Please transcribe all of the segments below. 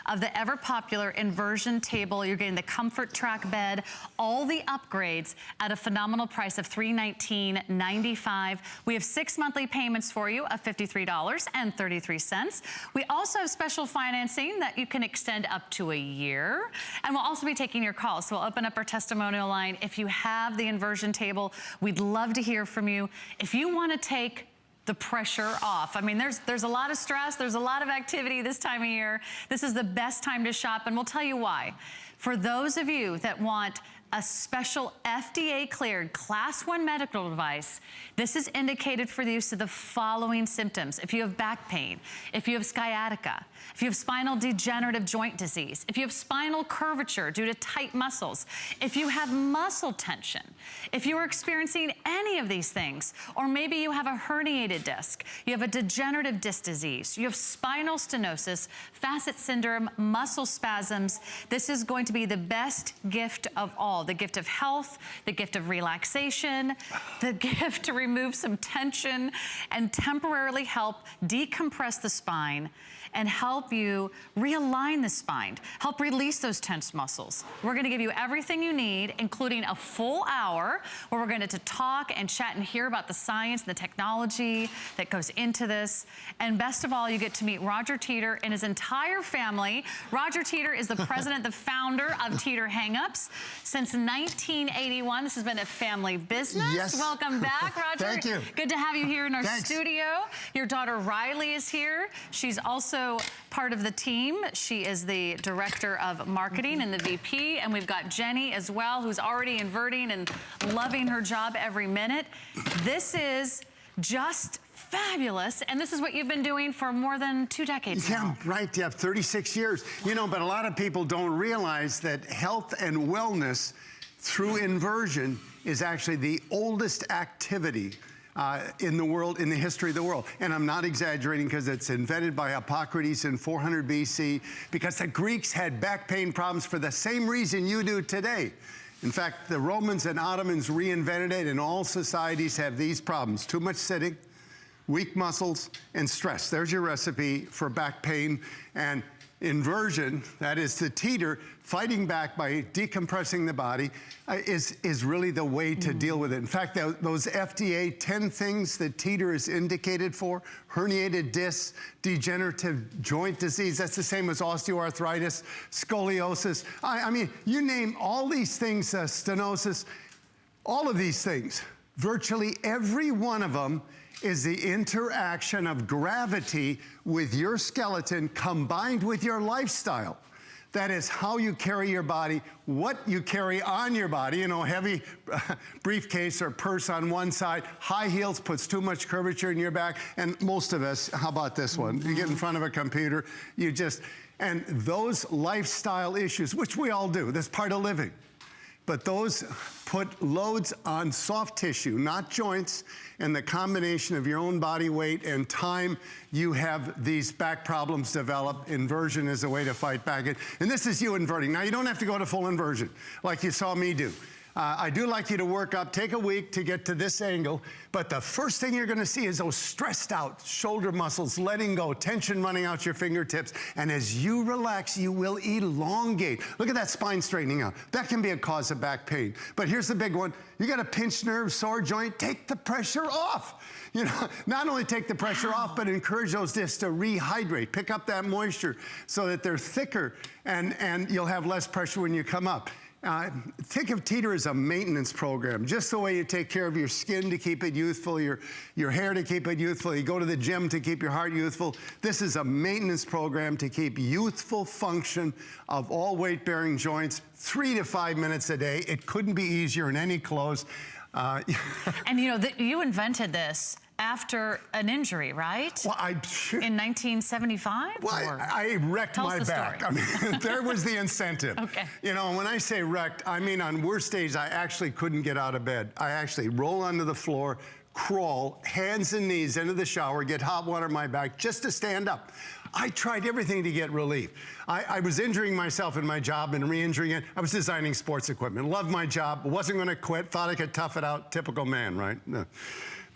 of the ever popular Inversion table. You're getting the Comfort Track bed, all the upgrades at a phenomenal price of $319.95. We have 6 monthly payments for you of $53.33. We also have special financing that you can extend up to a year. And we'll also be taking your calls. So we'll open up our testimonial line. If you have the Inversion table, we'd love to hear from you. If you want to take the pressure off. I mean, there's a lot of stress, there's a lot of activity this time of year. This is the best time to shop, and we'll tell you why. For those of you that want a special FDA cleared class 1 medical device, this is indicated for the use of the following symptoms. If you have back pain, if you have sciatica, if you have spinal degenerative joint disease, if you have spinal curvature due to tight muscles, if you have muscle tension, if you are experiencing any of these things, or maybe you have a herniated disc, you have a degenerative disc disease, you have spinal stenosis, facet syndrome, muscle spasms, this is going to be the best gift of all. The gift of health, the gift of relaxation, the gift to remove some tension and temporarily help decompress the spine and help you realign the spine, help release those tense muscles. We're gonna give you everything you need, including a full hour where we're going to talk and chat and hear about the science and the technology that goes into this. And best of all, you get to meet Roger Teeter and his entire family. Roger Teeter is the president, the founder of Teeter Hang-Ups. Since 1981, this has been a family business. Yes. Welcome back, Roger. Thank you. Good to have you here in our Thanks. studio. Your daughter Riley is here. She's also part of the team. She is the director of marketing and the VP, and we've got Jenny as well, who's already inverting and loving her job every minute. This is just fabulous, and this is what you've been doing for more than 2 decades now. Yeah, right, yeah, 36 years. You know, but a lot of people don't realize that health and wellness through inversion is actually the oldest activity in the world, in the history of the world. And I'm not exaggerating, because it's invented by Hippocrates in 400 BC, because the Greeks had back pain problems for the same reason you do today. In fact, the Romans and Ottomans reinvented it, and all societies have these problems: too much sitting, weak muscles, and stress. There's your recipe for back pain. And inversion, that is the Teeter, fighting back by decompressing the body, is really the way to deal with it. In fact, those FDA 10 things that Teeter is indicated for: herniated discs, degenerative joint disease, that's the same as osteoarthritis, scoliosis. I mean, you name all these things, stenosis, all of these things, virtually every one of them is the interaction of gravity with your skeleton combined with your lifestyle. That is how you carry your body, what you carry on your body. You know, heavy briefcase or purse on one side, high heels puts too much curvature in your back. And most of us, how about this one? You get in front of a computer, and those lifestyle issues, which we all do, that's part of living. But those put loads on soft tissue, not joints, and the combination of your own body weight and time, you have these back problems develop. Inversion is a way to fight back. And this is you inverting. Now, you don't have to go to full inversion like you saw me do. I do like you to work up, take a week to get to this angle, but the first thing you're gonna see is those stressed out shoulder muscles letting go, tension running out your fingertips, and as you relax, you will elongate. Look at that spine straightening out. That can be a cause of back pain. But here's the big one. You got a pinched nerve, sore joint, take the pressure off. You know, not only take the pressure off, but encourage those discs to rehydrate, pick up that moisture so that they're thicker, and you'll have less pressure when you come up. Think of Teeter as a maintenance program, just the way you take care of your skin to keep it youthful, your hair to keep it youthful, you go to the gym to keep your heart youthful. This is a maintenance program to keep youthful function of all weight-bearing joints, 3 to 5 minutes a day. It couldn't be easier in any clothes. And you know, you invented this after an injury, right? Well, in 1975? Well, I wrecked my back. I mean, there was the incentive. Okay. You know, when I say wrecked, I mean on worst days, I actually couldn't get out of bed. I actually roll onto the floor, crawl, hands and knees into the shower, get hot water on my back just to stand up. I tried everything to get relief. I was injuring myself in my job and re-injuring it. I was designing sports equipment, loved my job, wasn't gonna quit, thought I could tough it out, typical man, right? No.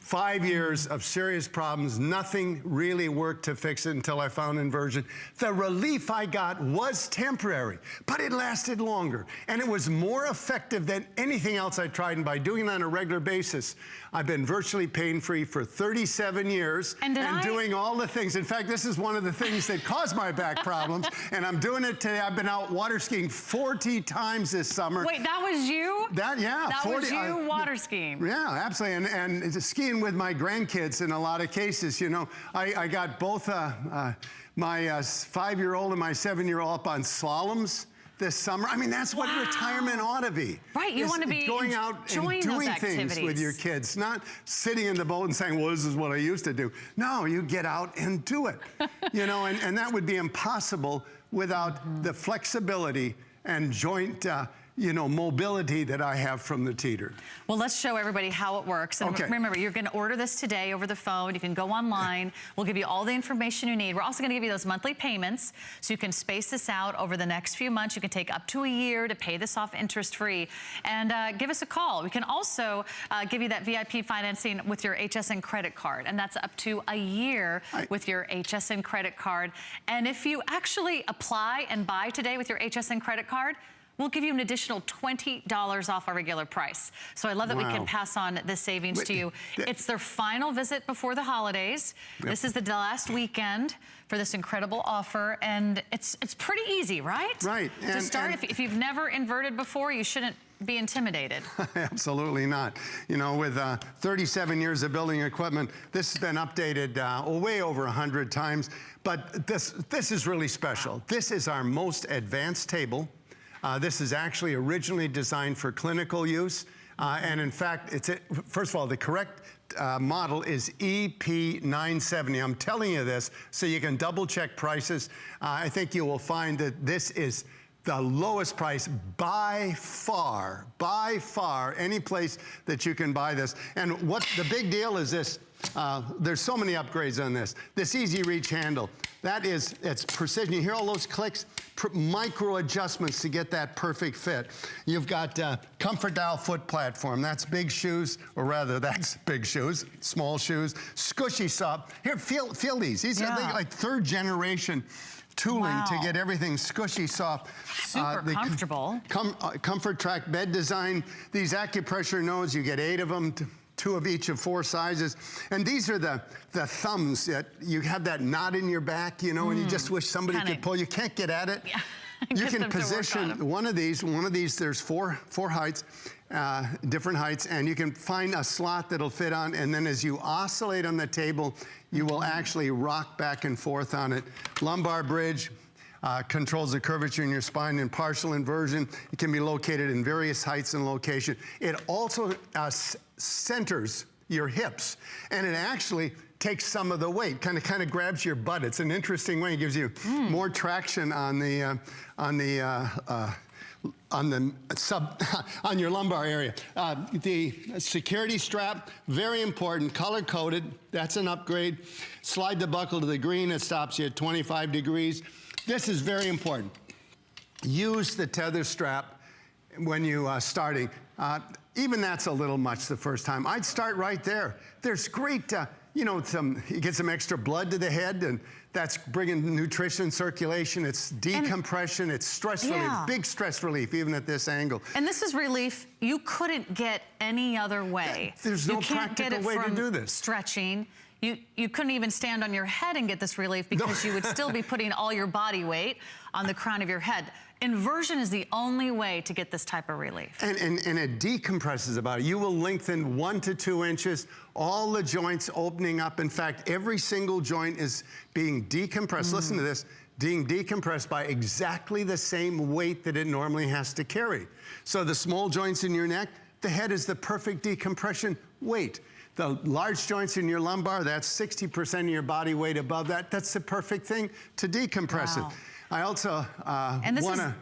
5 years of serious problems. Nothing really worked to fix it until I found Inversion. The relief I got was temporary, but it lasted longer. And it was more effective than anything else I tried. And by doing it on a regular basis, I've been virtually pain-free for 37 years and doing all the things. In fact, this is one of the things that caused my back problems. And I'm doing it today. I've been out water skiing 40 times this summer. Wait, that was you? Yeah. That 40, was you water skiing? Yeah, absolutely. And skiing with my grandkids in a lot of cases. You know, I got both my 5-year-old and my 7-year-old up on slaloms this summer. I mean, that's what retirement ought to be. Right, you want to be going out and doing things with your kids, not sitting in the boat and saying, well, this is what I used to do. No, you get out and do it. You know, and that would be impossible without the flexibility and joint mobility that I have from the Teeter. Well, let's show everybody how it works. And remember, you're going to order this today over the phone. You can go online. We'll give you all the information you need. We're also going to give you those monthly payments so you can space this out over the next few months. You can take up to a year to pay this off interest-free. And give us a call. We can also give you that VIP financing with your HSN credit card. And that's up to a year with your HSN credit card. And if you actually apply and buy today with your HSN credit card, we'll give you an additional $20 off our regular price. So I love that we can pass on this savings to you. It's their final visit before the holidays. This is the last weekend for this incredible offer, and it's pretty easy, right? Right. To start, if you've never inverted before, you shouldn't be intimidated. Absolutely not. You know, with 37 years of building equipment, this has been updated way over 100 times, but this is really special. This is our most advanced table. This is actually originally designed for clinical use. And in fact, first of all, the correct model is EP970. I'm telling you this so you can double check prices. I think you will find that this is the lowest price by far, any place that you can buy this. And what the big deal is this, there's so many upgrades on this. This easy reach handle, it's precision. You hear all those clicks? Micro adjustments to get that perfect fit. You've got comfort dial foot platform. That's big shoes, or rather that's big shoes, small shoes, squishy soft. Here, feel these. These are like 3rd generation tooling to get everything squishy soft. Super comfortable. Comfort track bed design. These acupressure nodes, you get 8 of them. 2 of each of 4 sizes. And these are the thumbs that you have that knot in your back, you know, and you just wish somebody could pull. You can't get at it. You can position one of these, there's four heights, different heights, and you can find a slot that'll fit on, and then as you oscillate on the table, you will actually rock back and forth on it. Lumbar bridge. Controls the curvature in your spine in partial inversion. It can be located in various heights and location. It also centers your hips, and it actually takes some of the weight, kind of grabs your butt. It's an interesting way. It gives you more traction on your lumbar area. The security strap, very important, color-coded. That's an upgrade. Slide the buckle to the green. It stops you at 25 degrees. This is very important. Use the tether strap when you starting. Even that's a little much the first time. I'd start right there. There's great, you get some extra blood to the head, and that's bringing nutrition, circulation, it's decompression, it's stress relief, big stress relief, even at this angle. And this is relief you couldn't get any other way. There's no practical way to do this. Stretching. You couldn't even stand on your head and get this relief because you would still be putting all your body weight on the crown of your head. Inversion is the only way to get this type of relief. And it decompresses about it. You will lengthen 1 to 2 inches, all the joints opening up. In fact, every single joint is being decompressed. Listen to this, being decompressed by exactly the same weight that it normally has to carry. So the small joints in your neck, the head is the perfect decompression weight. The large joints in your lumbar, that's 60% of your body weight above that. That's the perfect thing to decompress it. I also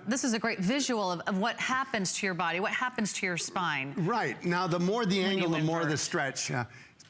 this is a great visual of what happens to your body, what happens to your spine. Right. Now, the more the angle, the more the stretch.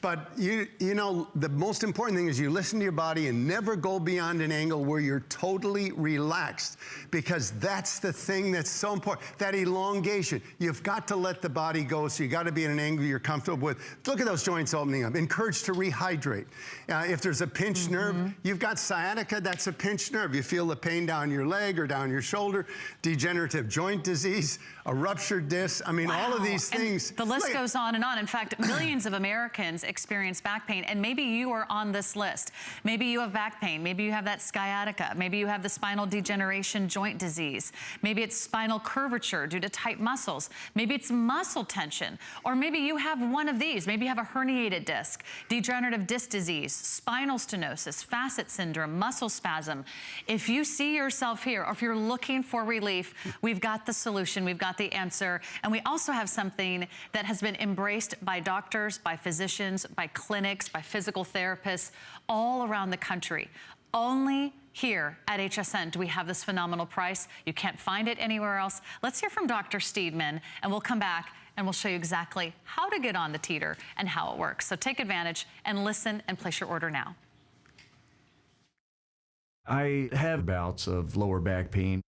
But you know, the most important thing is you listen to your body and never go beyond an angle where you're totally relaxed, because that's the thing that's so important, that elongation. You've got to let the body go, so you got to be at an angle you're comfortable with. Look at those joints opening up. Encouraged to rehydrate. If there's a pinched nerve, you've got sciatica, that's a pinched nerve. You feel the pain down your leg or down your shoulder, degenerative joint disease, a ruptured disc. I mean, all of these things. And the list goes on and on. In fact, millions of Americans experience back pain, and maybe you are on this list. Maybe you have back pain. Maybe you have that sciatica. Maybe you have the spinal degeneration joint disease. Maybe it's spinal curvature due to tight muscles. Maybe it's muscle tension. Or maybe you have one of these. Maybe you have a herniated disc, degenerative disc disease, spinal stenosis, facet syndrome, muscle spasm. If you see yourself here, or if you're looking for relief, we've got the solution. We've got the answer. And we also have something that has been embraced by doctors, by physicians, by clinics, by physical therapists all around the country. Only here at HSN do we have this phenomenal price. You can't find it anywhere else. Let's hear from Dr. Steedman, and we'll come back and we'll show you exactly how to get on the Teeter and how it works. So take advantage and listen and place your order now. I have bouts of lower back pain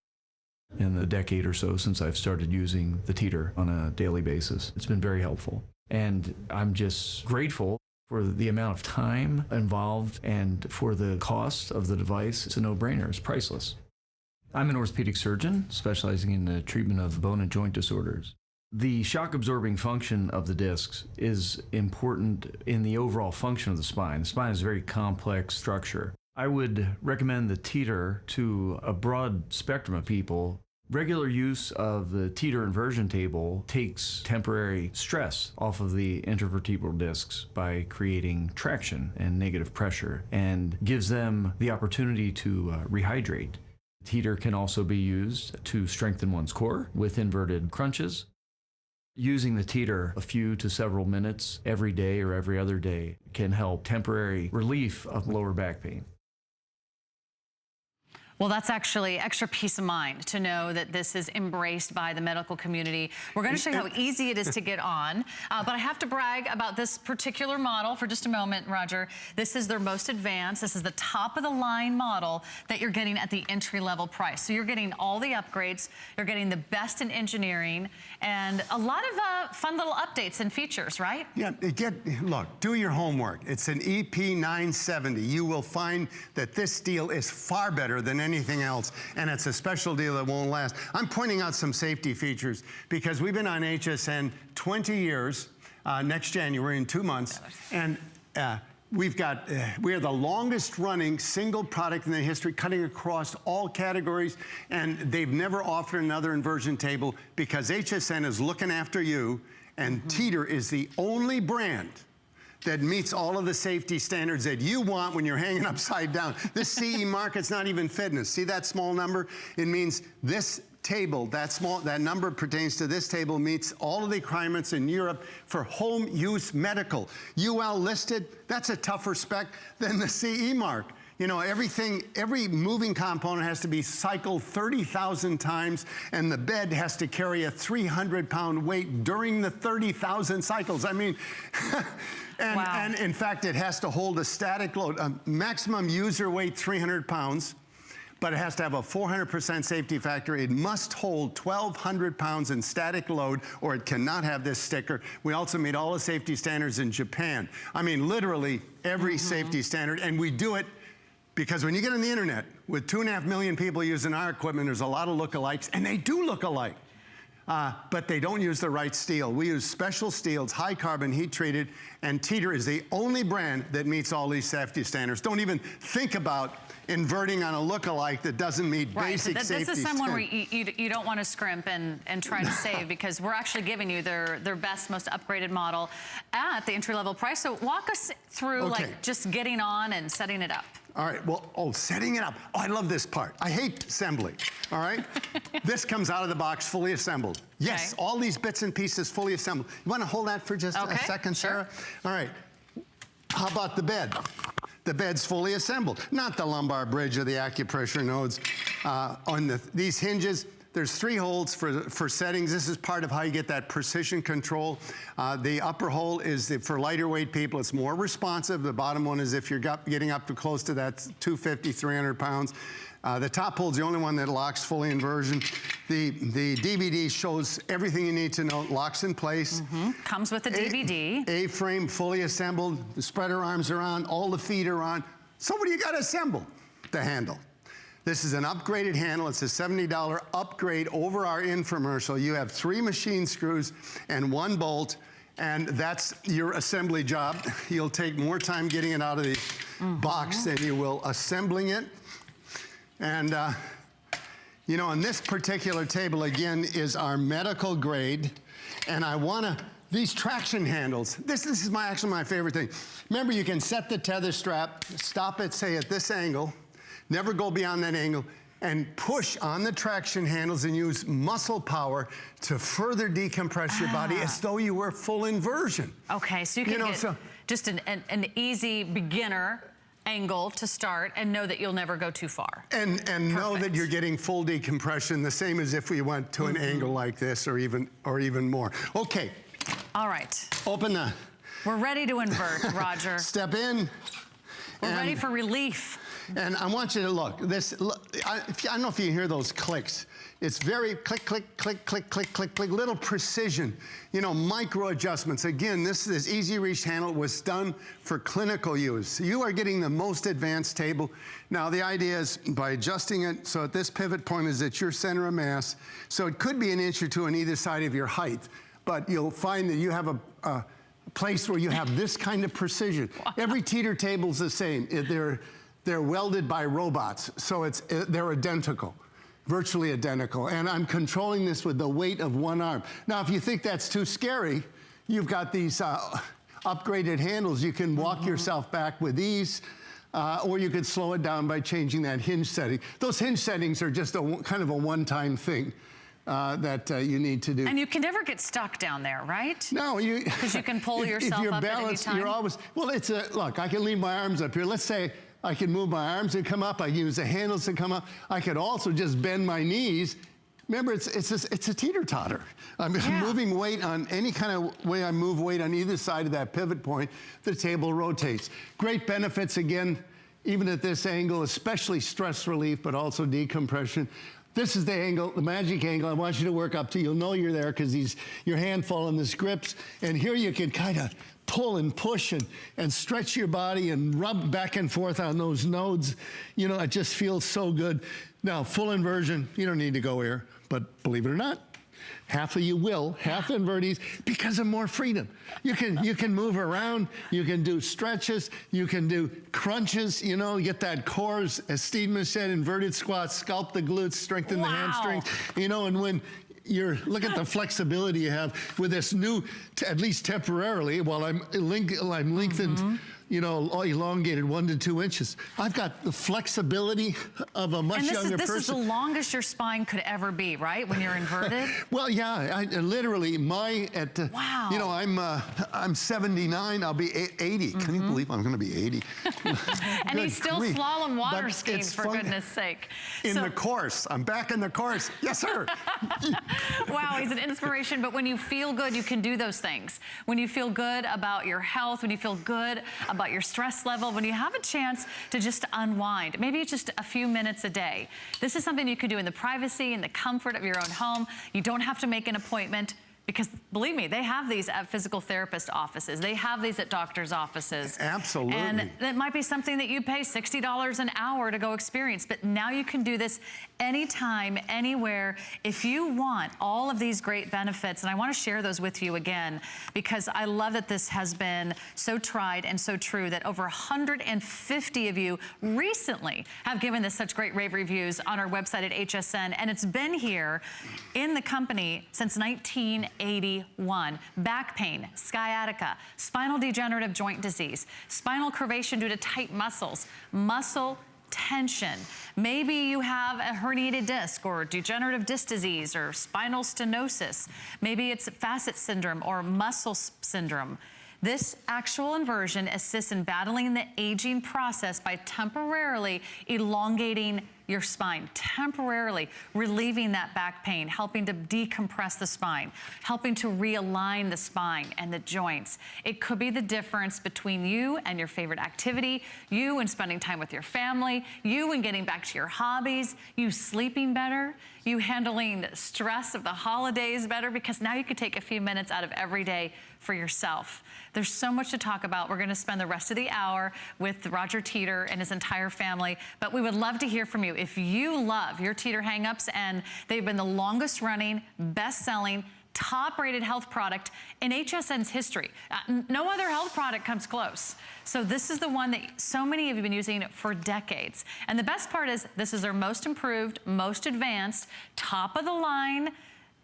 in the decade or so since I've started using the Teeter on a daily basis. It's been very helpful. And I'm just grateful for the amount of time involved and for the cost of the device. It's a no-brainer. It's priceless. I'm an orthopedic surgeon specializing in the treatment of bone and joint disorders. The shock-absorbing function of the discs is important in the overall function of the spine. The spine is a very complex structure. I would recommend the Teeter to a broad spectrum of people. Regular use of the Teeter inversion table takes temporary stress off of the intervertebral discs by creating traction and negative pressure, and gives them the opportunity to rehydrate. Teeter can also be used to strengthen one's core with inverted crunches. Using the Teeter a few to several minutes every day or every other day can help temporary relief of lower back pain. Well, that's actually extra peace of mind to know that this is embraced by the medical community. We're going to show you how easy it is to get on, but I have to brag about this particular model for just a moment, Roger. This is their most advanced. This is the top of the line model that you're getting at the entry-level price. So you're getting all the upgrades, you're getting the best in engineering, and a lot of fun little updates and features, right? Yeah, look, do your homework. It's an EP970. You will find that this deal is far better than anything else, and it's a special deal that won't last. I'm pointing out some safety features because we've been on HSN 20 years, next January in 2 months, and we are the longest running single product in the history, cutting across all categories, and they've never offered another inversion table because HSN is looking after you, and Teeter is the only brand that meets all of the safety standards that you want when you're hanging upside down. This CE mark, it's not even fitness. See that small number? It means this table, that number pertains to this table, meets all of the requirements in Europe for home use medical. UL listed, that's a tougher spec than the CE mark. You know, every moving component has to be cycled 30,000 times, and the bed has to carry a 300-pound weight during the 30,000 cycles. I mean, and in fact, it has to hold a static load, a maximum user weight 300 pounds, but it has to have a 400% safety factor. It must hold 1,200 pounds in static load, or it cannot have this sticker. We also meet all the safety standards in Japan. I mean, literally every safety standard, and we do it because when you get on the internet with 2.5 million people using our equipment, there's a lot of lookalikes, and they do look alike. But they don't use the right steel. We use special steels, high carbon, heat treated, and Teeter is the only brand that meets all these safety standards. Don't even think about inverting on a lookalike that doesn't meet basic safety standards. This is someone where you don't want to scrimp and try to save, because we're actually giving you their best, most upgraded model at the entry-level price. So walk us through like just getting on and setting it up. All right, well, setting it up. Oh, I love this part. I hate assembly, all right? This comes out of the box fully assembled. Yes, all these bits and pieces fully assembled. You want to hold that for just a second, Sarah? All right, how about the bed? The bed's fully assembled. Not the lumbar bridge or the acupressure nodes on these hinges. There's 3 holes for settings. This is part of how you get that precision control. The upper hole is for lighter weight people. It's more responsive. The bottom one is if you're getting up to close to that 250, 300 pounds. The top hole's the only one that locks fully inversion. The DVD shows everything you need to know. Locks in place. Comes with the DVD. A-frame fully assembled. The spreader arms are on. All the feet are on. So what do you got to assemble? The handle. This is an upgraded handle. It's a $70 upgrade over our infomercial. You have 3 machine screws and 1 bolt, and that's your assembly job. You'll take more time getting it out of the box than you will assembling it. And, you know, on this particular table, again, is our medical grade. And I want to, these traction handles, this is actually my favorite thing. Remember, you can set the tether strap, stop it, say, at this angle, never go beyond that angle, and push on the traction handles and use muscle power to further decompress your body as though you were full inversion. Okay, so you can get just an easy beginner angle to start and know that you'll never go too far. And know that you're getting full decompression, the same as if we went to an angle like this or even more. Okay. All right. Open the... We're ready to invert, Roger. Step in. We're ready for relief. And I want you to look. I don't know if you hear those clicks. It's very click, click, click, click, click, click, click, little precision, you know, micro adjustments. Again, this easy reach handle was done for clinical use. You are getting the most advanced table. Now, the idea is by adjusting it, so at this pivot point is at your center of mass. So it could be an inch or 2 on either side of your height, but you'll find that you have a place where you have this kind of precision. Wow. Every Teeter table's the same. They're welded by robots, so they're identical, virtually identical. And I'm controlling this with the weight of 1 arm. Now, if you think that's too scary, you've got these upgraded handles. You can walk yourself back with ease, or you could slow it down by changing that hinge setting. Those hinge settings are just kind of a one-time thing that you need to do. And you can never get stuck down there, right? No, because you can pull yourself if you're up balanced, at any time. You're always, well, look, I can leave my arms up here. Let's say I can move my arms and come up. I can use the handles to come up. I could also just bend my knees. Remember, it's a teeter-totter. I'm moving weight on any kind of way I move weight on either side of that pivot point, the table rotates. Great benefits, again, even at this angle, especially stress relief, but also decompression. This is the angle, the magic angle I want you to work up to. You'll know you're there because your hand following this grips. And here you can kind of pull and push and stretch your body and rub back and forth on those nodes. You know, it just feels so good. Now, full inversion, you don't need to go here, but believe it or not, half of you will, half invertees, because of more freedom. You can move around, you can do stretches, you can do crunches, you know, get that core, as Steedman said, inverted squats, sculpt the glutes, strengthen the hamstrings, you know, and when look at the flexibility you have with this new, at least temporarily, while I'm lengthened, you know, elongated 1 to 2 inches. I've got the flexibility of a much younger person. This is the longest your spine could ever be, right? When you're inverted? Well, yeah, literally you know, I'm 79, I'll be 80. Can you believe I'm gonna be 80? And he's still slalom water skiing, for goodness sake. In the course, I'm back in the course. Yes, sir. Wow, he's an inspiration, but when you feel good, you can do those things. When you feel good about your health, when you feel good about your stress level, when you have a chance to just unwind, maybe it's just a few minutes a day. This is something you can do in the privacy and the comfort of your own home. You don't have to make an appointment. Because believe me, they have these at physical therapist offices. They have these at doctor's offices. Absolutely. And that might be something that you pay $60 an hour to go experience. But now you can do this anytime, anywhere. If you want all of these great benefits, and I want to share those with you again, because I love that this has been so tried and so true that over 150 of you recently have given this such great rave reviews on our website at HSN. And it's been here in the company since 1981. Back pain, sciatica, spinal degenerative joint disease, spinal curvature due to tight muscles, muscle tension. Maybe you have a herniated disc or degenerative disc disease or spinal stenosis. Maybe it's facet syndrome or muscle syndrome. This actual inversion assists in battling the aging process by temporarily elongating your spine, temporarily relieving that back pain, helping to decompress the spine, helping to realign the spine and the joints. It could be the difference between you and your favorite activity, you and spending time with your family, you and getting back to your hobbies, you sleeping better, you handling stress of the holidays better, because now you could take a few minutes out of every day for yourself. There's so much to talk about. We're gonna spend the rest of the hour with Roger Teeter and his entire family, but we would love to hear from you. If you love your Teeter hang-ups, and they've been the longest running, best-selling, top-rated health product in HSN's history. No other health product comes close. So this is the one that so many of you have been using for decades. And the best part is, this is their most improved, most advanced, top-of-the-line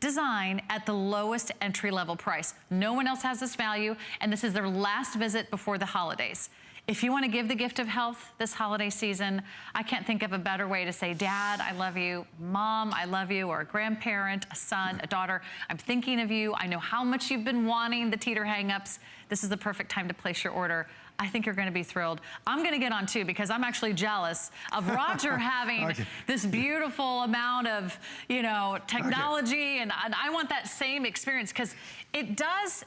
design at the lowest entry-level price. No one else has this value, and this is their last visit before the holidays. If you want to give the gift of health this holiday season, I can't think of a better way to say, Dad, I love you, Mom, I love you, or a grandparent, a son, a daughter, I'm thinking of you. I know how much you've been wanting the Teeter hang-ups. This is the perfect time to place your order. I think you're gonna be thrilled. I'm gonna get on too, because I'm actually jealous of Roger having this beautiful amount of, you know, technology, and I want that same experience, because it does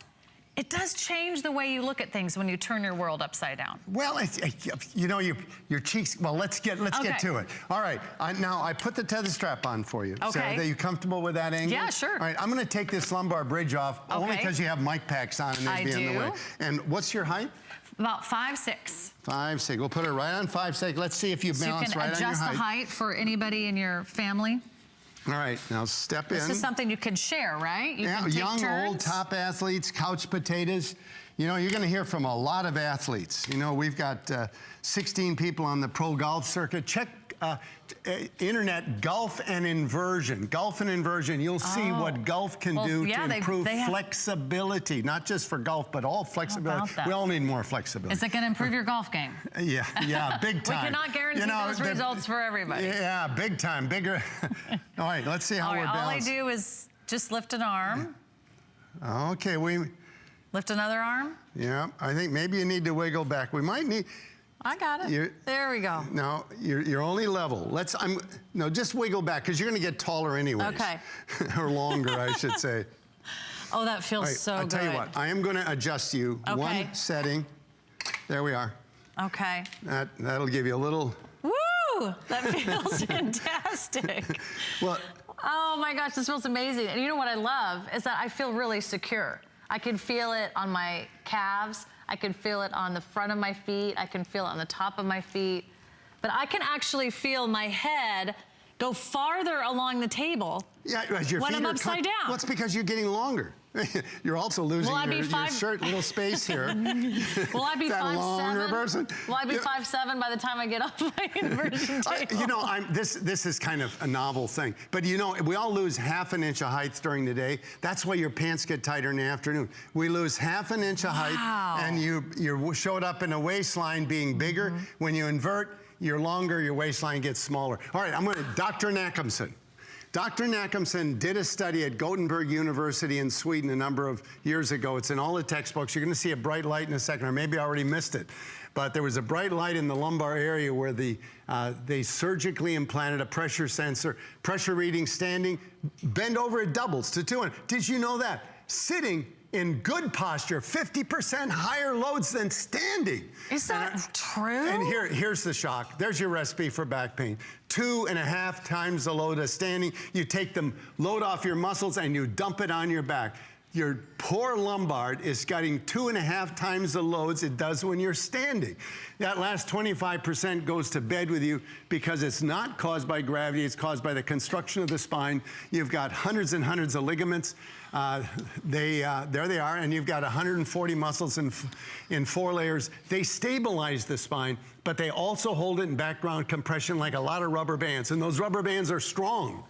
change the way you look at things when you turn your world upside down. Well, you know, your cheeks, well, let's get to it. All right, now I put the tether strap on for you. Okay. So are you comfortable with that angle? Yeah, sure. All right, I'm gonna take this lumbar bridge off, only because you have mic packs on and they'd be in the way. And what's your height? About 5'6". 5'6". We'll put her right on 5'6". Let's see if you balance right on your height. So you can adjust the height for anybody in your family. All right, now step in. This is something you can share, right? You can take young, turns. old, top athletes, couch potatoes. You know, you're going to hear from a lot of athletes. You know, we've got 16 people on the pro golf circuit. Check internet golf and inversion. Golf and inversion, you'll see what golf can do to improve flexibility, not just for golf, but all flexibility. We all need more flexibility. Is it going to improve your golf game? Yeah, big time. We cannot guarantee those results for everybody. Yeah, big time, bigger. All right, let's see how we're balanced. All I do is just lift an arm. Okay, lift another arm. Yeah, I think maybe you need to wiggle back. We might need. I got it. There we go. No, you're only level. No, just wiggle back, because you're going to get taller anyways. Okay. Or longer, I should say. Oh, that feels so good. I'll tell you what. I am going to adjust you one setting. There we are. Okay. That'll give you a little. Woo! That feels fantastic. Well. Oh my gosh, this feels amazing. And you know what I love is that I feel really secure. I can feel it on my calves. I can feel it on the front of my feet. I can feel it on the top of my feet. But I can actually feel my head go farther along the table when I'm upside down. Well, it's because you're getting longer. You're also losing your shirt, little space here. Will I be 5'7"? Person? Will I be 5'7" by the time I get off my inversion table? You know, this is kind of a novel thing. But you know, we all lose ½ an inch of height during the day. That's why your pants get tighter in the afternoon. We lose ½ an inch of height, and you showed up in a waistline being bigger. When you invert, you're longer, your waistline gets smaller. All right, Dr. Nackimson. Dr. Nackimson did a study at Gothenburg University in Sweden a number of years ago. It's in all the textbooks. You're going to see a bright light in a second, or maybe I already missed it. But there was a bright light in the lumbar area where they surgically implanted a pressure sensor, pressure reading standing, bend over, it doubles to 200. Did you know that? Sitting in good posture, 50% higher loads than standing. Is that true? And here's the shock. There's your recipe for back pain. 2.5 times the load of standing. You take the load off your muscles and you dump it on your back. Your poor lumbar is getting 2.5 times the loads it does when you're standing. That last 25% goes to bed with you because it's not caused by gravity, it's caused by the construction of the spine. You've got hundreds and hundreds of ligaments. There they are, and you've got 140 muscles in 4 layers. They stabilize the spine, but they also hold it in background compression like a lot of rubber bands, and those rubber bands are strong.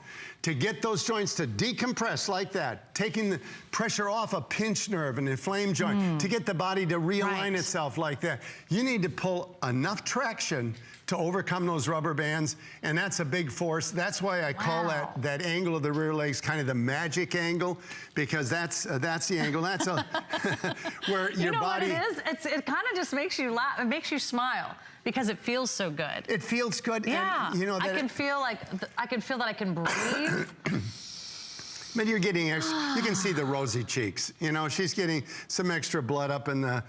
To get those joints to decompress like that, taking the pressure off a pinched nerve, an inflamed joint, to get the body to realign itself like that, you need to pull enough traction to overcome those rubber bands, and that's a big force. That's why I call that angle of the rear legs kind of the magic angle, because that's the angle. That's where your body. You know what it is? It kind of just makes you laugh. It makes you smile. Because it feels so good. It feels good. Yeah, And, you know, I can feel that I can breathe. But you're getting, you can see the rosy cheeks. You know, she's getting some extra blood up in the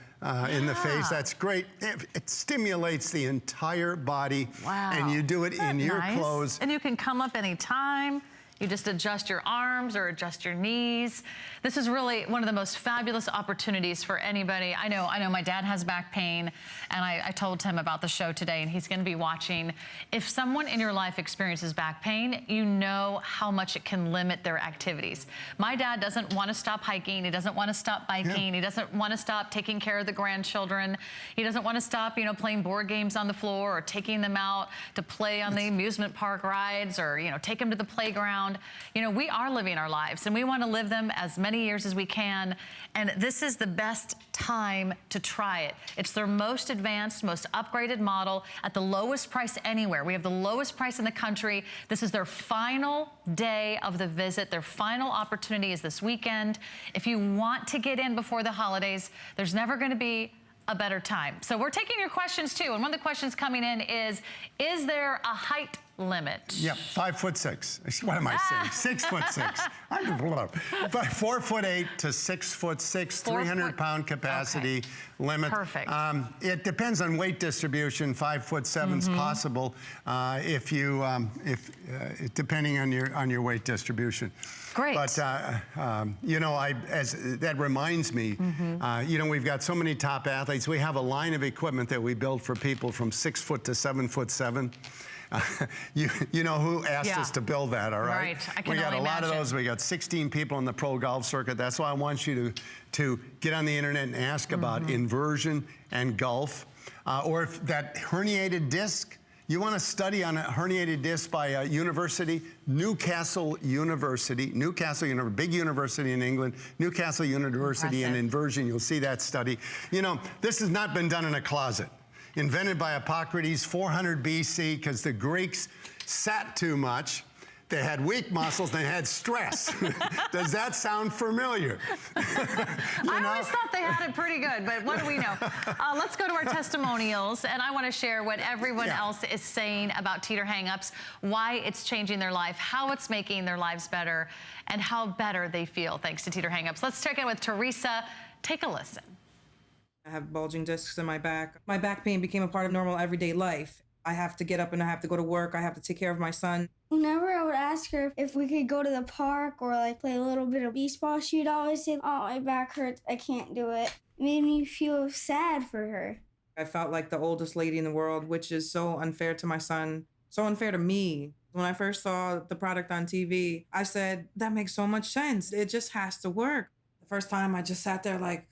face. That's great. It stimulates the entire body. Wow. And you do it in your nice? clothes. And you can come up anytime. You just adjust your arms or adjust your knees. This is really one of the most fabulous opportunities for anybody. I know my dad has back pain, and I told him about the show today, and he's gonna be watching. If someone in your life experiences back pain, you know how much it can limit their activities. My dad doesn't wanna stop hiking. He doesn't wanna stop biking. He doesn't wanna stop taking care of the grandchildren. He doesn't wanna stop, you know, playing board games on the floor or taking them out to play on the amusement park rides or, you know, take them to the playground. You know, we are living our lives and we want to live them as many years as we can. And this is the best time to try it. It's their most advanced, most upgraded model at the lowest price anywhere. We have the lowest price in the country. This is their final day of the visit. Their final opportunity is this weekend. If you want to get in before the holidays, there's never going to be a better time. So we're taking your questions too. And one of the questions coming in is there a height limit? Yeah, 5'6". What am I saying? 6'6". I'm 4'8" to 6'6", 300-pound capacity limit. Perfect. It depends on weight distribution. 5'7" possible if you depending on your weight distribution. Great. But you know, that reminds me. You know, we've got so many top athletes. We have a line of equipment that we build for people from 6 foot to 7'7". You know who asked us to build that, all right? Right, I can We got only a lot imagine. of those. We got 16 people in the pro golf circuit. That's why I want you to get on the internet and ask about inversion and golf. Or if that herniated disc, you want to study on a herniated disc by a university, Newcastle University, big university in England, Newcastle University in Inversion. You'll see that study. You know, this has not been done in a closet. Invented by Hippocrates, 400 BC, because the Greeks sat too much. They had weak muscles, they had stress. Does that sound familiar? I always thought they had it pretty good, but what do we know? Let's go to our testimonials, and I want to share what everyone else is saying about Teeter Hang-Ups, why it's changing their life, how it's making their lives better, and how better they feel thanks to Teeter Hang-Ups. Let's check in with Teresa. Take a listen. I have bulging discs in my back. My back pain became a part of normal everyday life. I have to get up and I have to go to work. I have to take care of my son. Whenever I would ask her if we could go to the park or like play a little bit of baseball, she'd always say, "Oh, my back hurts. I can't do it." It made me feel sad for her. I felt like the oldest lady in the world, which is so unfair to my son, so unfair to me. When I first saw the product on TV, I said, that makes so much sense. It just has to work. The first time I just sat there like,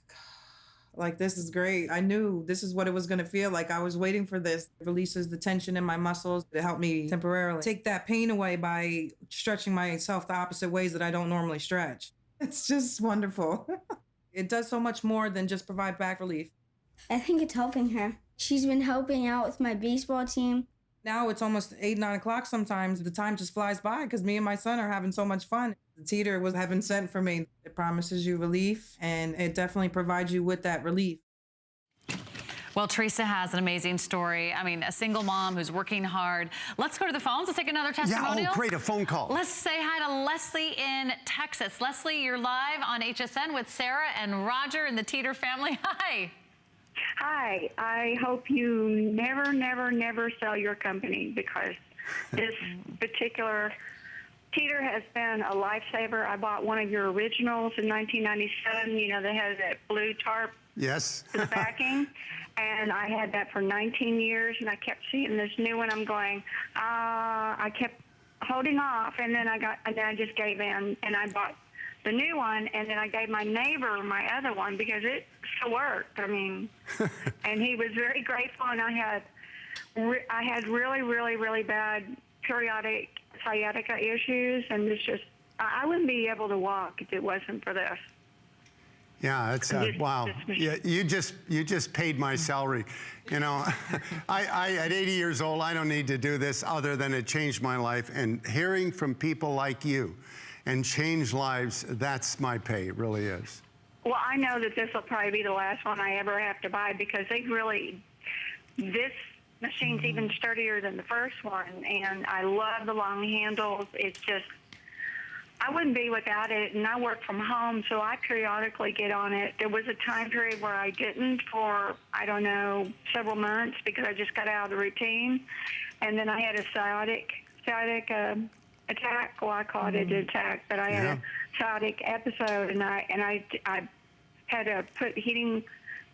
this is great. I knew this is what it was going to feel like. I was waiting for this. It releases the tension in my muscles. It helped me temporarily take that pain away by stretching myself the opposite ways that I don't normally stretch. It's just wonderful. It does so much more than just provide back relief. I think it's helping her. She's been helping out with my baseball team. Now it's almost 8, 9 o'clock sometimes. The time just flies by because me and my son are having so much fun. The Teeter was heaven sent for me. It promises you relief, and it definitely provides you with that relief. Well, Teresa has an amazing story. I mean, a single mom who's working hard. Let's go to the phones. Let's take another testimonial. Yeah, oh, great, a phone call. Let's say hi to Leslie in Texas. Leslie, you're live on HSN with Sarah and Roger and the Teeter family. Hi. Hi, I hope you never sell your company because this particular Teeter has been a lifesaver. I bought one of your originals in 1997. You know, they had that blue tarp Yes. for the backing. And I had that for 19 years, and I kept seeing this new one. I'm going, I kept holding off, and then I just gave in, and I bought the new one, and then I gave my neighbor my other one because it still worked. I mean, and he was very grateful, and I had really bad periodic sciatica issues, and it's just, I wouldn't be able to walk if it wasn't for this. Yeah, it's wow. Yeah, you just paid my salary. You know, I at 80 years old, I don't need to do this other than it changed my life. And hearing from people like you and change lives, that's my pay. It really is. Well, I know that this will probably be the last one I ever have to buy because they really, this machine's even sturdier than the first one, and I love the long handles. It's just, I wouldn't be without it, and I work from home, so I periodically get on it. There was a time period where I didn't for, I don't know, several months because I just got out of the routine, and then I had a sciatic attack. Well, I called it an attack, but I had a sciatic episode, and I had to put heating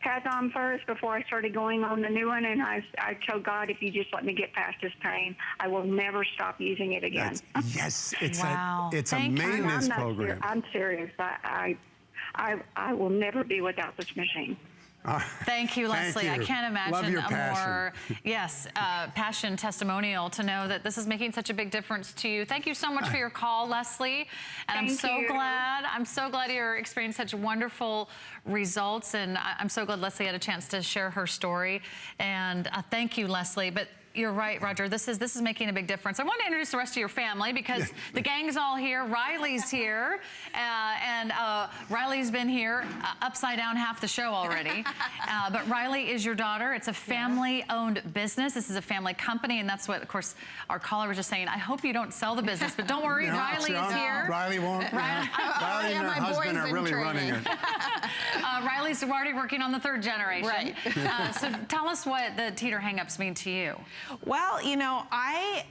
pads on first before I started going on the new one, and I told God, if you just let me get past this pain, I will never stop using it again. Yes, it's Wow. a Thank you. maintenance program. I'm serious. I will never be without this machine. Thank you, Leslie. you. I can't imagine Love your a passion. more, passion testimonial to know that this is making such a big difference to you. Thank you so much for your call, Leslie. And I'm so glad you're experiencing such wonderful results. And I'm so glad Leslie had a chance to share her story. And thank you, Leslie. But you're right, Roger. This is making a big difference. I want to introduce the rest of your family because the gang's all here. Riley's here, and Riley's been here upside down half the show already. But Riley is your daughter. It's a family-owned business. This is a family company, and that's what, of course, our caller was just saying. I hope you don't sell the business, but don't worry, Riley is here. Riley won't. Riley and her husband are really running it. Riley's already working on the third generation. Right. So tell us what the Teeter hang-ups mean to you. Well, you know, I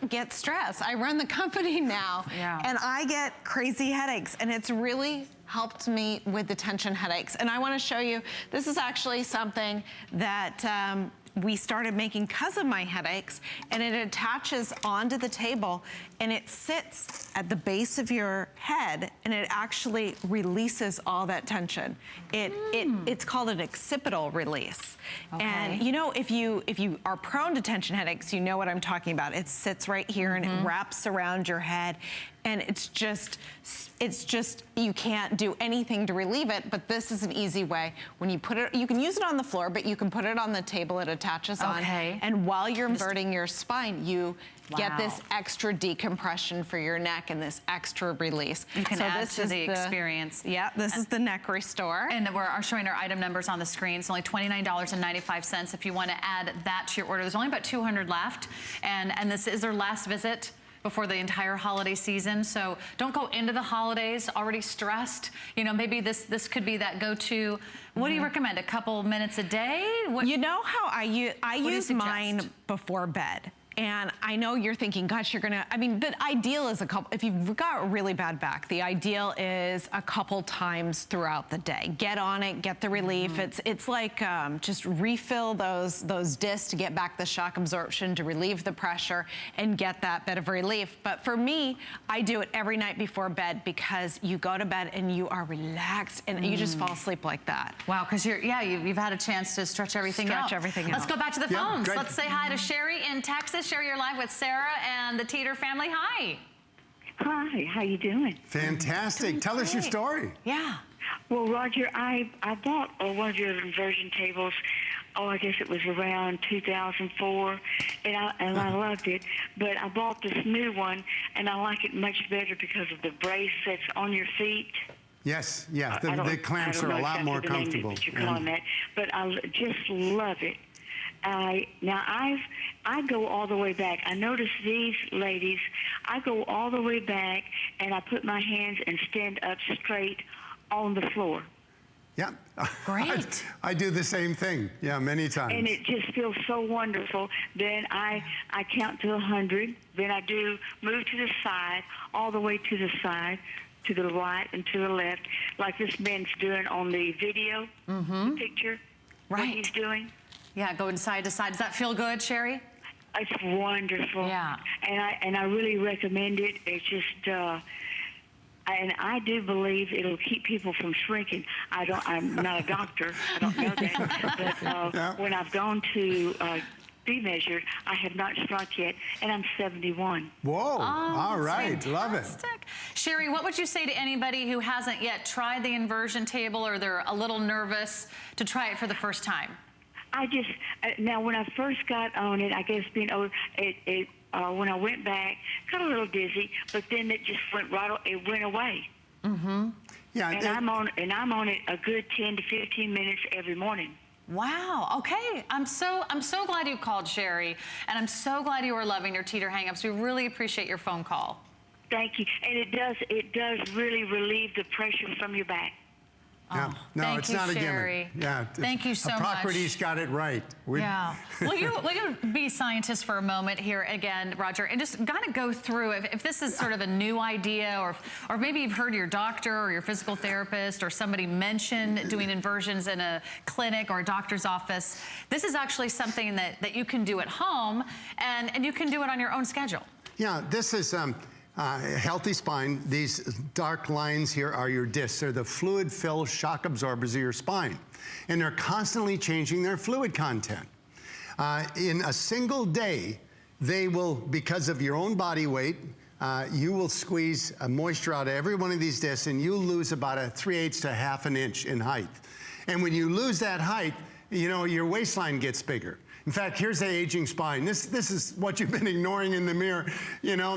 get stressed. I run the company now, and I get crazy headaches, and it's really helped me with the tension headaches. And I want to show you, this is actually something that we started making because of my headaches, and it attaches onto the table, and it sits at the base of your head, and it actually releases all that tension. It's called an occipital release. Okay. And you know, if you are prone to tension headaches, you know what I'm talking about. It sits right here and it wraps around your head, and it's just, you can't do anything to relieve it, but this is an easy way. When you put it, you can use it on the floor, but you can put it on the table, it attaches on. And while you're inverting your spine, you get this extra decompression for your neck and this extra release. You can add to the experience. Yeah, this is the neck restore. And we're showing our item numbers on the screen. It's only $29.95 if you want to add that to your order. There's only about 200 left, and this is their last visit before the entire holiday season. So don't go into the holidays already stressed. You know, maybe this could be that go-to. What do you recommend? A couple minutes a day? You know how I use mine before bed. And I know you're thinking, gosh, you're gonna, I mean, the ideal is if you've got a really bad back, the ideal is a couple times throughout the day. Get on it, get the relief. It's like just refill those discs to get back the shock absorption, to relieve the pressure and get that bit of relief. But for me, I do it every night before bed because you go to bed and you are relaxed and you just fall asleep like that. Wow, because you've had a chance to stretch everything out. Let's go back to the phones. Great. Let's say hi to Sherry in Texas. Sherry, you're live with Sarah and the Teeter family. Hi. Hi, how you doing? Fantastic. Tell us your story. Yeah. Well, Roger, I bought one of your inversion tables. Oh, I guess it was around 2004, and I loved it. But I bought this new one, and I like it much better because of the brace that's on your feet. Yes, yeah. The clamps are a lot more comfortable. But you call them that. But I just love it. I go all the way back. I notice these ladies, I go all the way back, and I put my hands and stand up straight on the floor. Yeah. Great. I do the same thing. Yeah, many times. And it just feels so wonderful. Then I count to 100. Then I do move to the side, all the way to the side, to the right and to the left, like this man's doing on the video, the picture, what he's doing. Yeah, going side to side. Does that feel good, Sherry? It's wonderful. Yeah. And I really recommend it. It's just, and I do believe it'll keep people from shrinking. I'm not a doctor. I don't know that. But when I've gone to be measured, I have not shrunk yet, and I'm 71. Whoa. All right. Love it. Sherry, what would you say to anybody who hasn't yet tried the inversion table, or they're a little nervous to try it for the first time? Now when I first got on it, I guess when I went back, got a little dizzy, but then it just went away. Yeah. And I'm on it a good 10 to 15 minutes every morning. Wow. Okay. I'm so glad you called, Sherry, and I'm so glad you are loving your Teeter hang-ups. We really appreciate your phone call. Thank you. And it does really relieve the pressure from your back. Yeah. No, thank it's you, not a Sherry. gimmick. Yeah. Thank you so much. Hippocrates got it right. Yeah. Will you be scientists for a moment here again, Roger, and just kind of go through if this is sort of a new idea, or maybe you've heard your doctor or your physical therapist or somebody mention doing inversions in a clinic or a doctor's office. This is actually something that you can do at home, and you can do it on your own schedule. Yeah, this is a healthy spine. These dark lines here are your discs. They're the fluid-filled shock absorbers of your spine. And they're constantly changing their fluid content. In a single day, they will, because of your own body weight, you will squeeze moisture out of every one of these discs, and you'll lose about a 3/8 to ½ an inch in height. And when you lose that height, you know, your waistline gets bigger. In fact, here's the aging spine. This is what you've been ignoring in the mirror. You know,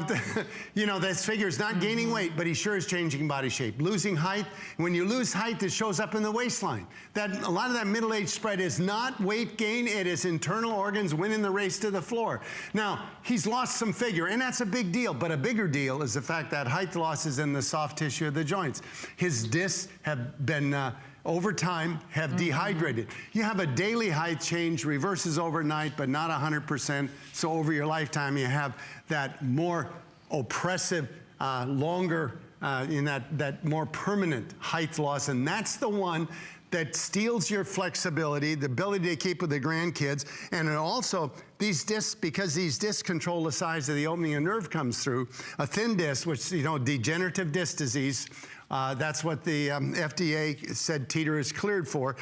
this figure's not gaining weight, but he sure is changing body shape. Losing height. When you lose height, it shows up in the waistline. A lot of that middle-age spread is not weight gain. It is internal organs winning the race to the floor. Now, he's lost some figure, and that's a big deal. But a bigger deal is the fact that height loss is in the soft tissue of the joints. His discs have been over time have dehydrated. You have a daily height change, reverses overnight, but not 100%. So over your lifetime, you have that more oppressive, longer, in that more permanent height loss. And that's the one that steals your flexibility, the ability to keep with the grandkids. And it also, these discs, because these discs control the size of the opening a nerve comes through, a thin disc, which, you know, degenerative disc disease, that's what the FDA said Teeter is cleared for.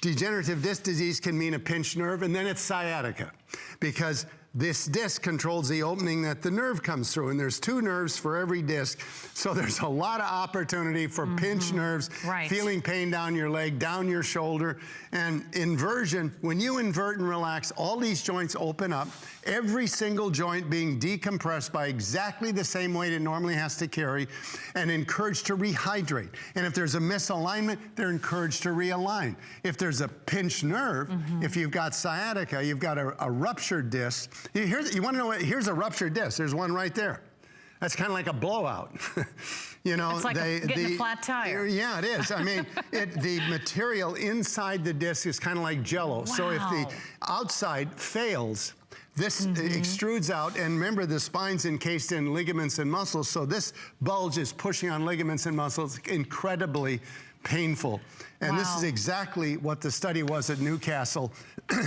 Degenerative disc disease can mean a pinched nerve, and then it's sciatica, because this disc controls the opening that the nerve comes through, and there's 2 nerves for every disc, so there's a lot of opportunity for pinched nerves, feeling pain down your leg, down your shoulder. And inversion, when you invert and relax, all these joints open up, every single joint being decompressed by exactly the same weight it normally has to carry, and encouraged to rehydrate. And if there's a misalignment, they're encouraged to realign. If there's a pinched nerve, if you've got sciatica, you've got a ruptured disc. You want to know what? Here's a ruptured disc. There's one right there. That's kind of like a blowout. You know, it's like getting a flat tire. Yeah, it is. I mean, the material inside the disc is kind of like Jell-O. So if the outside fails, this extrudes out, and remember, the spine's encased in ligaments and muscles, so this bulge is pushing on ligaments and muscles, incredibly painful. And this is exactly what the study was at Newcastle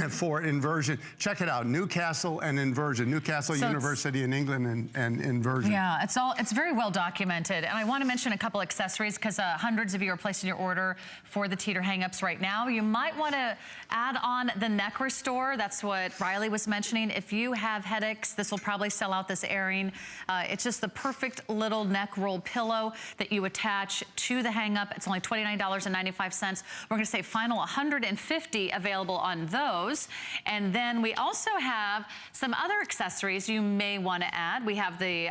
for inversion. Check it out, Newcastle and inversion. Newcastle University in England and inversion. Yeah, it's very well documented. And I want to mention a couple accessories, because hundreds of you are placing your order for the Teeter hang-ups right now. You might want to add on the neck restore. That's what Riley was mentioning. If you have headaches, this will probably sell out this airing. It's just the perfect little neck roll pillow that you attach to the hang-up. It's only $29.95. We're going to say final 150 available on those. And then we also have some other accessories you may want to add. We have the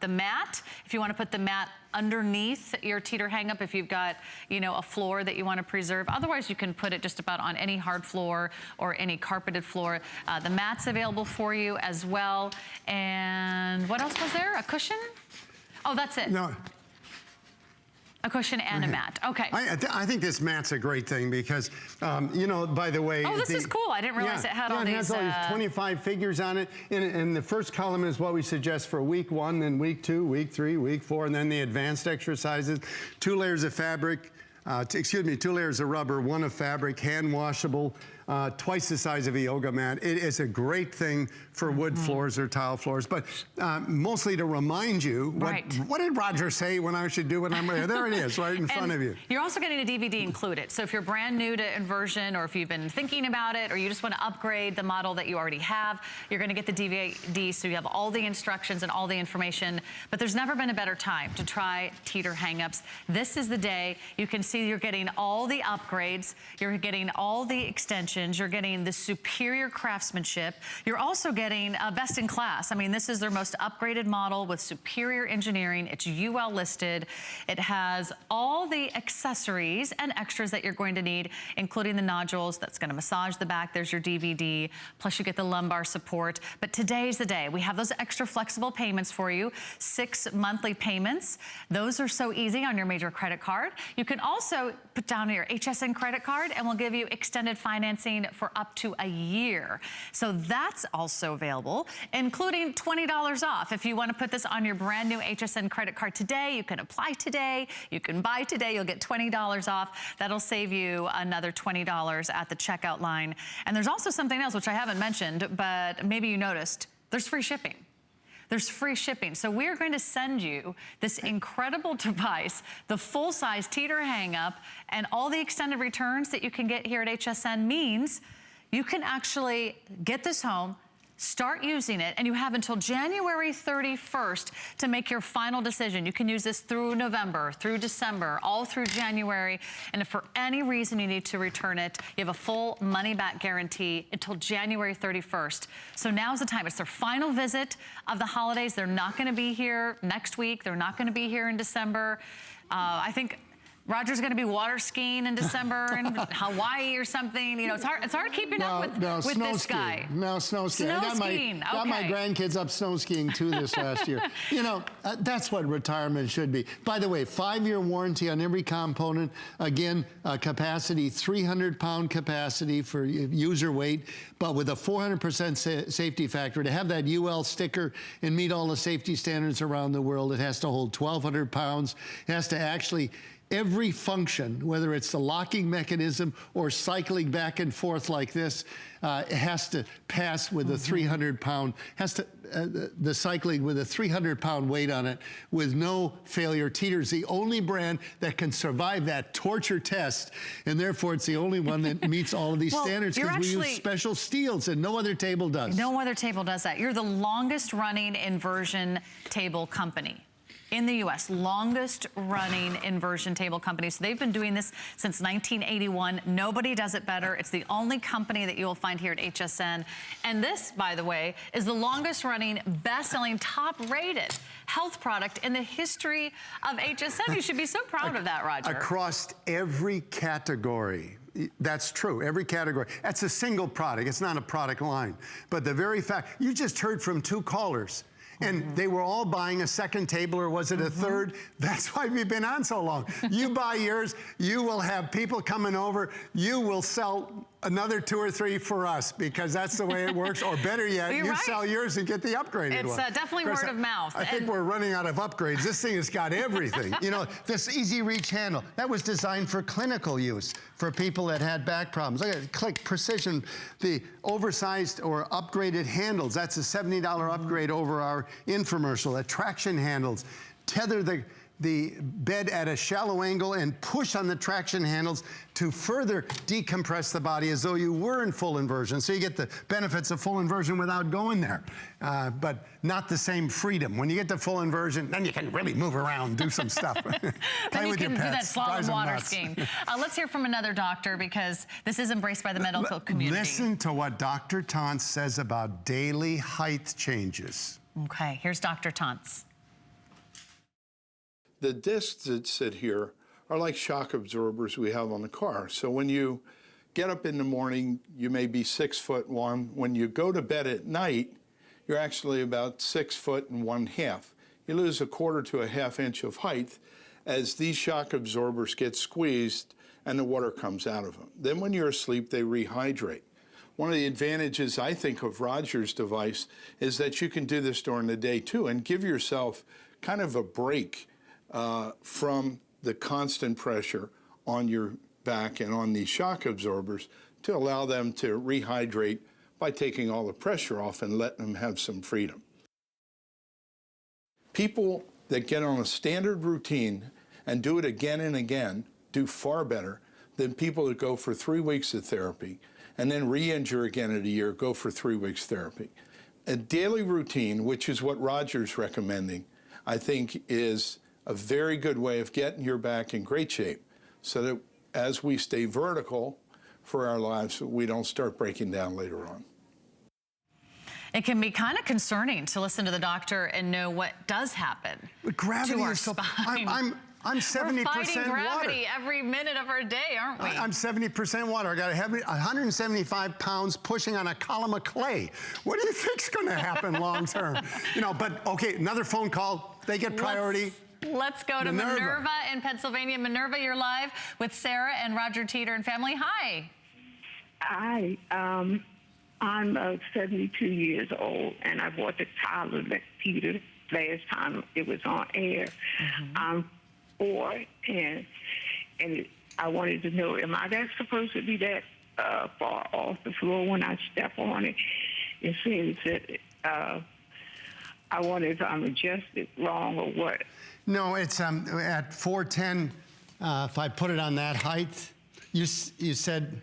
mat, if you want to put the mat underneath your Teeter hang-up, if you've got, you know, a floor that you want to preserve. Otherwise, you can put it just about on any hard floor or any carpeted floor. The mat's available for you as well. And what else was there? A cushion? Oh, that's it. No. A cushion and a mat. Okay. I think this mat's a great thing because, you know, by the way. Oh, this is cool. I didn't realize it had all these. It has all these 25 figures on it. And the first column is what we suggest for week 1, then week 2, week 3, week 4, and then the advanced exercises. 2 layers of fabric, 2 layers of rubber, 1 of fabric, hand washable. Twice the size of a yoga mat. It is a great thing for wood floors or tile floors, but mostly to remind you, what did Roger say when I should do what I'm there? There it is, right in front of you. You're also getting a DVD included. So if you're brand new to inversion, or if you've been thinking about it, or you just want to upgrade the model that you already have, you're going to get the DVD, so you have all the instructions and all the information. But there's never been a better time to try Teeter hang-ups. This is the day. You can see you're getting all the upgrades. You're getting all the extensions. cushions. You're getting the superior craftsmanship. You're also getting best in class. I mean, this is their most upgraded model with superior engineering. It's UL listed. It has all the accessories and extras that you're going to need, including the nodules that's going to massage the back. There's your DVD. Plus you get the lumbar support. But today's the day. We have those extra flexible payments for you. 6 monthly payments. Those are so easy on your major credit card. You can also put down your HSN credit card and we'll give you extended financing for up to a year. So that's also available, including $20 off. If you want to put this on your brand new HSN credit card today, you can apply today, you can buy today, you'll get $20 off. That'll save you another $20 at the checkout line. And there's also something else which I haven't mentioned, but maybe you noticed, there's free shipping. There's free shipping. So we're going to send you this incredible device, the full-size Teeter hang-up, and all the extended returns that you can get here at HSN means you can actually get this home, start using it, and you have until January 31st to make your final decision. You can use this through November, through December, all through January. And if for any reason you need to return it, you have a full money-back guarantee until January 31st. So now's the time. It's their final visit of the holidays. They're not going to be here next week. They're not going to be here in December. I think Roger's going to be water skiing in December in Hawaii or something. You know, it's hard keeping up with this guy. No, snow skiing. Snow I got my grandkids up snow skiing too this last year. You know, that's what retirement should be. By the way, 5-year warranty on every component. Again, capacity, 300-pound capacity for user weight, but with a 400% safety factor. To have that UL sticker and meet all the safety standards around the world, it has to hold 1,200 pounds. It has to actually every function, whether it's the locking mechanism or cycling back and forth like this, it has to pass with a 300-pound, the cycling with a 300-pound weight on it with no failure. Teeter's the only brand that can survive that torture test, and therefore it's the only one that meets all of these standards because we use special steels and no other table does. No other table does that. You're the longest running inversion table company in the U.S., longest running inversion table company. So they've been doing this since 1981. Nobody does it better. It's the only company that you will find here at HSN. And this, by the way, is the longest running, best-selling, top-rated health product in the history of HSN. You should be so proud of that, Roger. Across every category. That's true, every category. That's a single product. It's not a product line. But the very fact, you just heard from 2 callers. And they were all buying a second table, or was it a third? That's why we've been on so long. You buy yours, you will have people coming over, you will sell another 2 or 3 for us because that's the way it works. Or better yet, you sell yours and get the upgraded one. It's definitely word of mouth. I think we're running out of upgrades. This thing has got everything. You know, this easy reach handle, that was designed for clinical use for people that had back problems. Look at it, click, precision, the oversized or upgraded handles. That's a $70 upgrade over our infomercial. The traction handles, tether the bed at a shallow angle and push on the traction handles to further decompress the body as though you were in full inversion. So you get the benefits of full inversion without going there, but not the same freedom. When you get to full inversion, then you can really move around, do some stuff. Then you can do that slalom water skiing. Let's hear from another doctor because this is embraced by the medical community. Listen to what Dr. Tantz says about daily height changes. Okay, here's Dr. Tantz. The discs that sit here are like shock absorbers we have on the car. So when you get up in the morning, you may be 6'1". When you go to bed at night, you're actually about 6'1½". You lose 1/4 to 1/2 inch of height as these shock absorbers get squeezed and the water comes out of them. Then when you're asleep, they rehydrate. One of the advantages, I think, of Roger's device is that you can do this during the day too and give yourself kind of a break from the constant pressure on your back and on these shock absorbers to allow them to rehydrate by taking all the pressure off and letting them have some freedom. People that get on a standard routine and do it again and again do far better than people that go for 3 weeks of therapy and then re-injure again in a year, go for 3 weeks therapy. A daily routine, which is what Roger's recommending, I think is a very good way of getting your back in great shape so that as we stay vertical for our lives so we don't start breaking down later on. It can be kind of concerning to listen to the doctor and know what does happen Gravity to our is so. spine. I'm 70% We're fighting gravity water. every minute of our day, aren't we? I'm 70% water. I got 175 pounds pushing on a column of clay. What do you think's going to happen long term? But okay, another phone call. They get priority. Let's go to Minerva in Pennsylvania. Minerva, you're live with Sarah and Roger Teeter and family. Hi. Hi. I'm 72 years old, and I bought the toddler Teeter last time it was on air. I'm 4, and I wanted to know, am I supposed to be that far off the floor when I step on it? It seems that I wonder if I'm adjusted wrong or what. No, it's at 410. If I put it on that height, you said.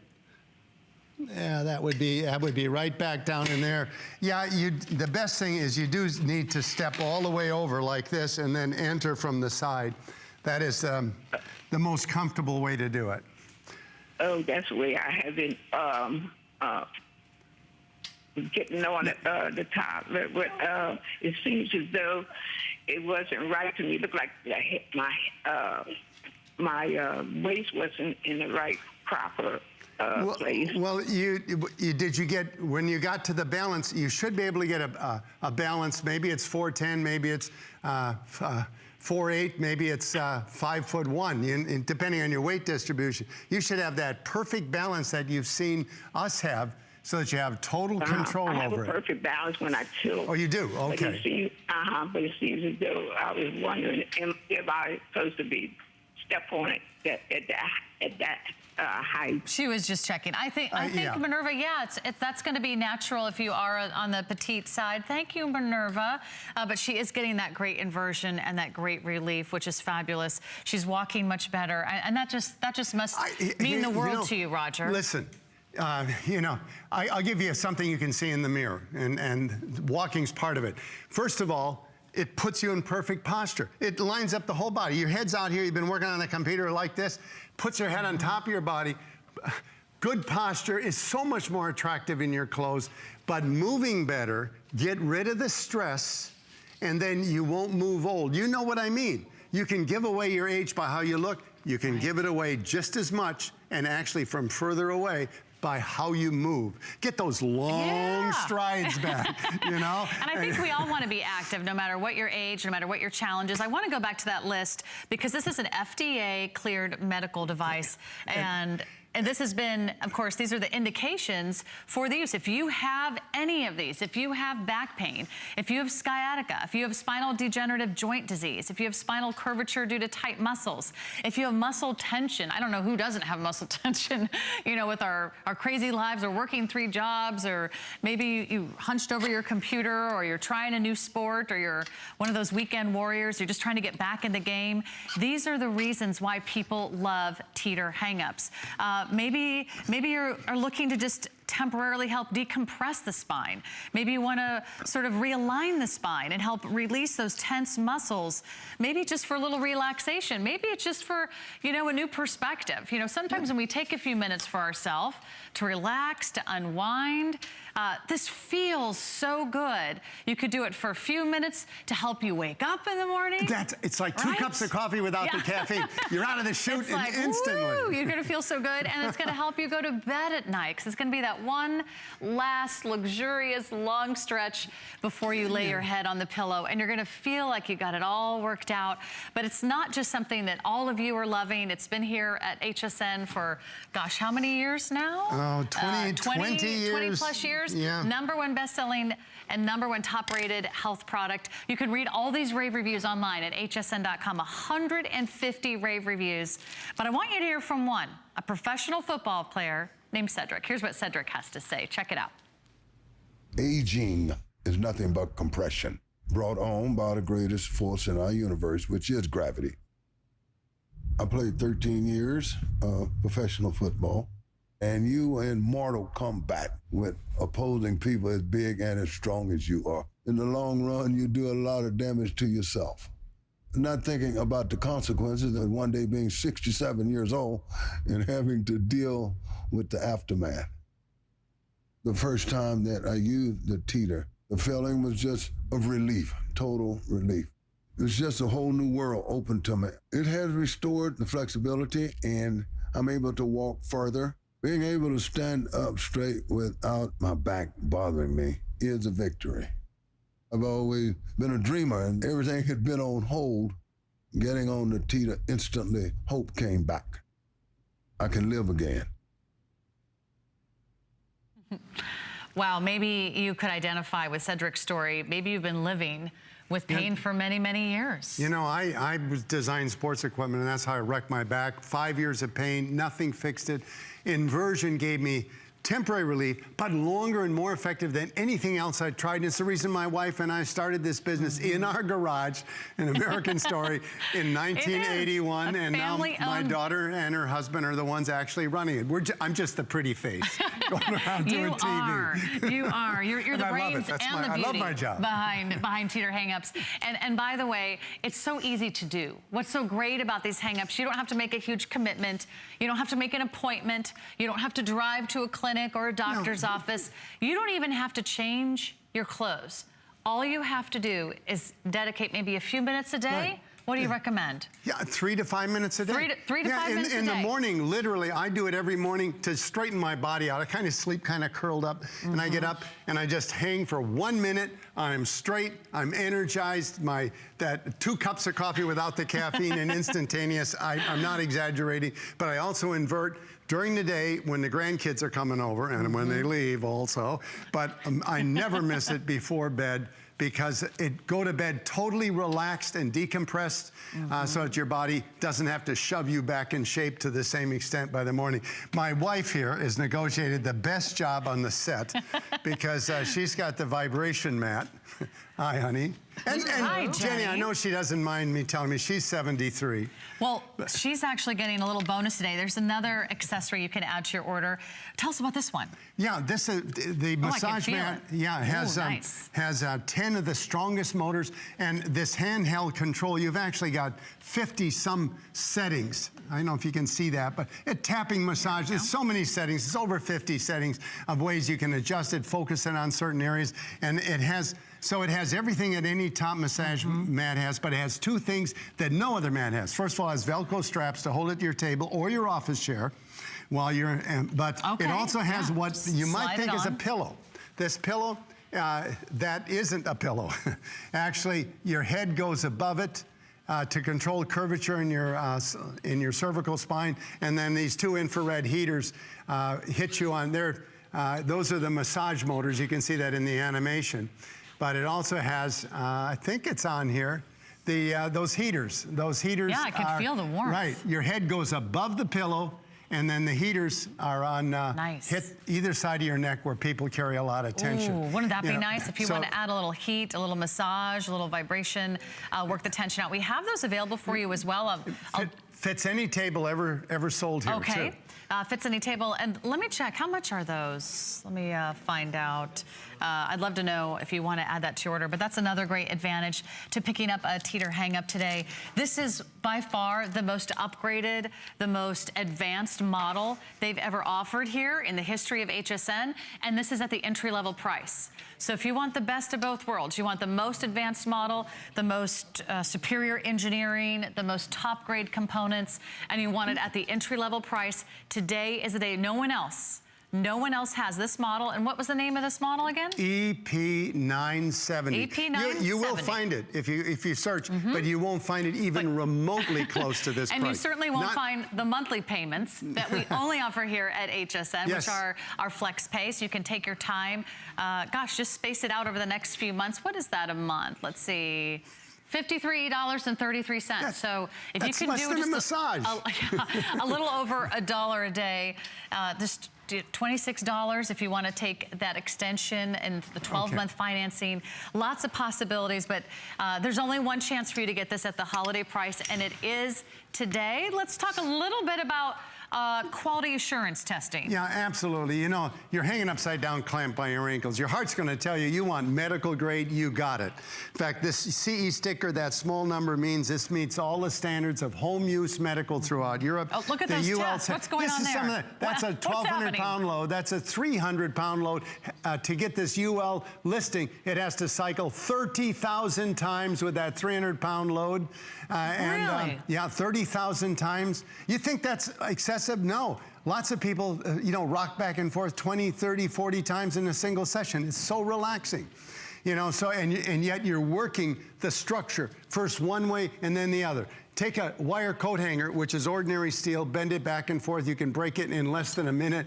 Yeah, that would be right back down in there. Yeah, the best thing is you do need to step all the way over like this and then enter from the side. That is the most comfortable way to do it. Oh, that's the way I have been getting on the top. But it seems as though it wasn't right to me. It looked like my waist wasn't in the right proper place. Well, did you get, when you got to the balance, you should be able to get a balance. Maybe it's 410, maybe it's 4'8", maybe it's 5'1", depending on your weight distribution. You should have that perfect balance that you've seen us have, so that you have total control over it. I have a perfect balance when I tilt. Oh, you do? Okay. But it seems as though I was wondering if I was supposed to be step on it at that height. She was just checking. I think yeah. Minerva, that's going to be natural if you are on the petite side. Thank you, Minerva. But she is getting that great inversion and that great relief, which is fabulous. She's walking much better, and that just must mean the world to you, Roger. Listen. I'll give you something you can see in the mirror, and walking's part of it. First of all, it puts you in perfect posture. It lines up the whole body. Your head's out here, you've been working on the computer like this, puts your head on top of your body. Good posture is so much more attractive in your clothes, but moving better, get rid of the stress, and then you won't move old. You know what I mean. You can give away your age by how you look. You can give it away just as much, and actually from further away, by how you move. Get those long strides back, And I think we all want to be active, no matter what your age, no matter what your challenge is. I want to go back to that list because this is an FDA-cleared medical device, and this has been, of course, these are the indications for the use. If you have any of these, if you have back pain, if you have sciatica, if you have spinal degenerative joint disease, if you have spinal curvature due to tight muscles, if you have muscle tension, I don't know who doesn't have muscle tension, with our crazy lives or working 3 jobs, or maybe you hunched over your computer, or you're trying a new sport, or you're one of those weekend warriors, you're just trying to get back in the game. These are the reasons why people love Teeter hang-ups. Maybe you are looking to just temporarily help decompress the spine. Maybe you want to sort of realign the spine and help release those tense muscles. Maybe just for a little relaxation. Maybe it's just for, a new perspective. Sometimes when we take a few minutes for ourselves to relax, to unwind, this feels so good. You could do it for a few minutes to help you wake up in the morning. It's like 2 cups of coffee without the caffeine. You're out of the chute instantly. Woo, you're going to feel so good, and it's going to help you go to bed at night, because it's going to be that one last luxurious long stretch before you lay your head on the pillow, and you're going to feel like you got it all worked out. But it's not just something that all of you are loving. It's been here at HSN for, gosh, how many years now? Oh, 20 years. 20 plus years. Yeah. #1 best-selling and #1 top-rated health product. You can read all these rave reviews online at hsn.com. 150 rave reviews. But I want you to hear from one, a professional football player named Cedric. Here's what Cedric has to say. Check it out. Aging is nothing but compression, brought on by the greatest force in our universe, which is gravity. I played 13 years of professional football, and you in mortal combat with opposing people as big and as strong as you are. In the long run, you do a lot of damage to yourself. not thinking about the consequences of one day being 67 years old and having to deal with the aftermath. The first time that I used the Teeter, the feeling was just of relief, total relief. It's just a whole new world open to me. It has restored the flexibility, and I'm able to walk further. Being able to stand up straight without my back bothering me is a victory. I've always been a dreamer, and everything had been on hold. Getting on the Teeter, instantly, hope came back. I can live again. Wow, maybe you could identify with Cedric's story. Maybe you've been living with pain for many, many years. You know, I designed sports equipment, and that's how I wrecked my back. 5 years of pain, nothing fixed it. Inversion gave me temporary relief, but longer and more effective than anything else I tried. And it's the reason my wife and I started this business in our garage, an American story, in 1981. And now my daughter and her husband are the ones actually running it. I'm just the pretty face going around doing TV. You are. You're the brains and the beauty I love my job. behind Teeter Hang-Ups. And by the way, it's so easy to do. What's so great about these hang-ups, you don't have to make a huge commitment. You don't have to make an appointment. You don't have to drive to a clinic or a doctor's office. You don't even have to change your clothes. All you have to do is dedicate maybe a few minutes a day. Right. What do you recommend? Yeah, 3 to 5 minutes a day. 3 to 5 minutes a day. In the morning, literally, I do it every morning to straighten my body out. I kind of sleep kind of curled up, and I get up and I just hang for 1 minute. I'm straight, I'm energized. That 2 cups of coffee without the caffeine and instantaneous. I'm not exaggerating, but I also invert during the day when the grandkids are coming over and when they leave also. But I never miss it before bed, because go to bed totally relaxed and decompressed, so that your body doesn't have to shove you back in shape to the same extent by the morning. My wife here has negotiated the best job on the set because she's got the vibration mat. Hi, honey. And Hi, Jenny, I know she doesn't mind me telling me she's 73. Well, she's actually getting a little bonus today. There's another accessory you can add to your order. Tell us about this one. Yeah, this is the massage mat. Yeah, has nice. has 10 of the strongest motors, and this handheld control. You've actually got 50-some settings. I don't know if you can see that, but tapping massage. There's so many settings. It's over 50 settings of ways you can adjust it, focus it on certain areas, and it has. So it has everything that any top massage mat has, but it has 2 things that no other mat has. First of all, it has Velcro straps to hold it to your table or your office chair while you're, but it also has what you might think is a pillow. This pillow, that isn't a pillow. Actually, your head goes above it to control curvature in your cervical spine, and then these 2 infrared heaters hit you on there. Those are the massage motors. You can see that in the animation. But it also has, I think it's on here, those heaters. Those heaters. Yeah, I can feel the warmth. Right. Your head goes above the pillow, and then the heaters are on hit either side of your neck where people carry a lot of tension. Ooh, wouldn't that be nice if you want to add a little heat, a little massage, a little vibration, work the tension out. We have those available for you as well. Fits any table ever sold here, okay. too. Fits any table. And let me check, how much are those? Let me find out. I'd love to know if you want to add that to your order, but that's another great advantage to picking up a Teeter hang-up today. This is by far the most upgraded, the most advanced model they've ever offered here in the history of HSN, and this is at the entry-level price. So if you want the best of both worlds, you want the most advanced model, the most superior engineering, the most top-grade components, and you want it at the entry-level price, today is the day. No one else has this model. And what was the name of this model again? EP970. EP970. You will find it if you search, but you won't find it even remotely close to this price. And you certainly won't find the monthly payments that we only offer here at HSN, which are our flex pay. So you can take your time. Gosh, just space it out over the next few months. What is that a month? Let's see. $53.33. So if you can do just a little over $1 a day, just $26 if you want to take that extension and the 12-month financing. Lots of possibilities, but there's only one chance for you to get this at the holiday price, and it is today. Let's talk a little bit about quality assurance testing. Yeah, absolutely. You know, you're hanging upside down, clamped by your ankles. Your heart's going to tell you want medical grade, you got it. In fact, this CE sticker, that small number, means this meets all the standards of home use medical throughout Europe. Oh, look at those tests. What's going on there? That's a 1,200-pound load. That's a 300-pound load. To get this UL listing, it has to cycle 30,000 times with that 300-pound load. Really? Yeah, 30,000 times. You think that's excessive? No. Lots of people, you know, rock back and forth 20, 30, 40 times in a single session. It's so relaxing. You know, so, and yet you're working the structure, first one way and then the other. Take a wire coat hanger, which is ordinary steel, bend it back and forth. You can break it in less than a minute.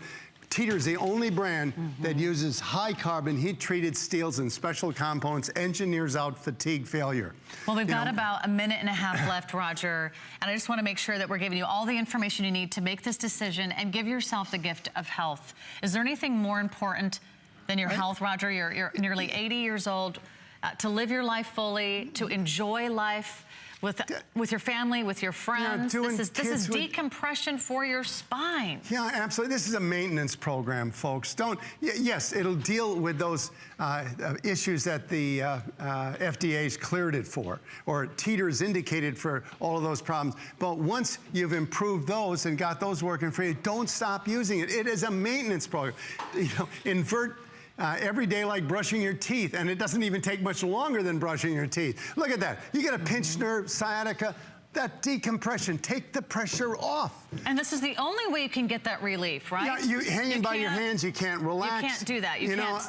Teeter's the only brand that uses high carbon heat treated steels and special components, engineers out fatigue failure. Well, we've got about a minute and a half left, Roger, and I just want to make sure that we're giving you all the information you need to make this decision and give yourself the gift of health. Is there anything more important than your health, Roger? You're nearly 80 years old. To live your life fully, to enjoy life with your family, with your friends. Yeah, this is decompression for your spine. Yeah, absolutely. This is a maintenance program, folks. Yes, it'll deal with those issues that the FDA's cleared it for, or Teeter's indicated for all of those problems. But once you've improved those and got those working for you, don't stop using it. It is a maintenance program. You know, invert every day like brushing your teeth, and it doesn't even take much longer than brushing your teeth. Look at that. You get a pinched nerve, sciatica, that decompression, take the pressure off. And this is the only way you can get that relief, right? Yeah, you hanging by your hands, you can't relax. You can't do that.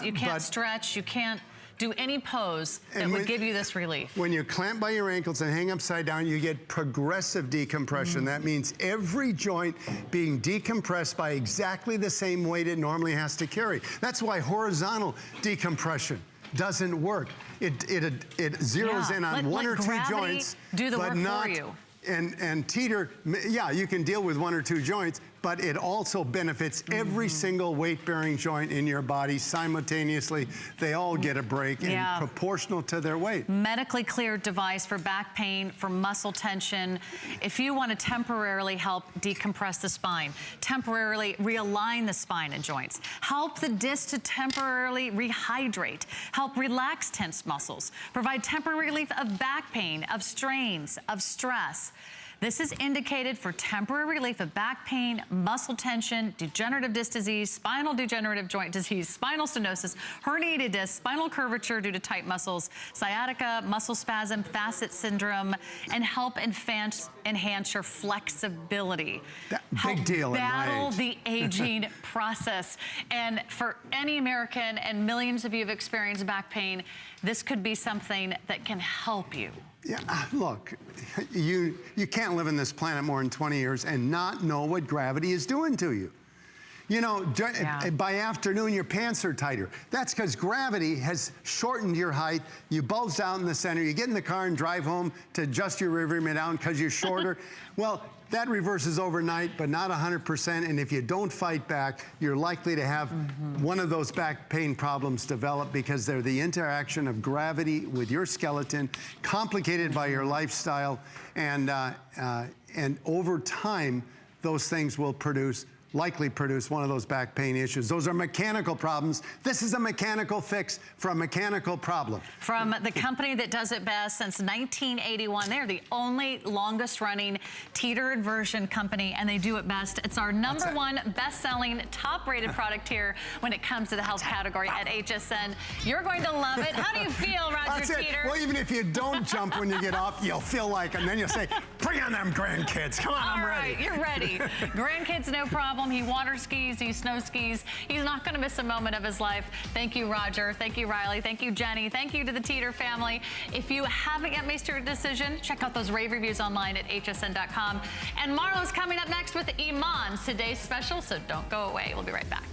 You can't stretch, you can't do any pose that would give you this relief. When you clamp by your ankles and hang upside down, you get progressive decompression. That means every joint being decompressed by exactly the same weight it normally has to carry. That's why horizontal decompression doesn't work. It zeroes in on one or two joints, do the but work not for you. And Teeter, yeah, you can deal with one or two joints, but it also benefits every single weight-bearing joint in your body simultaneously. They all get a break and proportional to their weight. Medically cleared device for back pain, for muscle tension. If you want to temporarily help decompress the spine, temporarily realign the spine and joints, help the disc to temporarily rehydrate, help relax tense muscles, provide temporary relief of back pain, of strains, of stress. This is indicated for temporary relief of back pain, muscle tension, degenerative disc disease, spinal degenerative joint disease, spinal stenosis, herniated disc, spinal curvature due to tight muscles, sciatica, muscle spasm, facet syndrome, and help enhance your flexibility. Big deal in my battle age. the aging process. And for any American, and millions of you have experienced back pain, this could be something that can help you. Yeah, look, you can't live on this planet more than 20 years and not know what gravity is doing to you. You know, by afternoon, your pants are tighter. That's because gravity has shortened your height. You bulge out in the center. You get in the car and drive home to adjust your rear view down because you're shorter. Well, that reverses overnight, but not 100%. And if you don't fight back, you're likely to have one of those back pain problems develop because they're the interaction of gravity with your skeleton, complicated by your lifestyle. And over time, those things will likely produce one of those back pain issues. Those are mechanical problems. This is a mechanical fix for a mechanical problem. From the company that does it best since 1981. They're the only longest running Teeter Inversion company, and they do it best. It's our #1 best-selling, top-rated product here when it comes to the health category at HSN. You're going to love it. How do you feel, Roger Teeter? Well, even if you don't jump when you get off, you'll feel like, and then you'll say, bring on them grandkids. Come on, I'm ready. All right, you're ready. Grandkids, no problem. He water skis, he snow skis. He's not going to miss a moment of his life. Thank you, Roger. Thank you, Riley. Thank you, Jenny. Thank you to the Teeter family. If you haven't yet made your decision, check out those rave reviews online at hsn.com. And Marlo's coming up next with Iman's today's special, so don't go away. We'll be right back.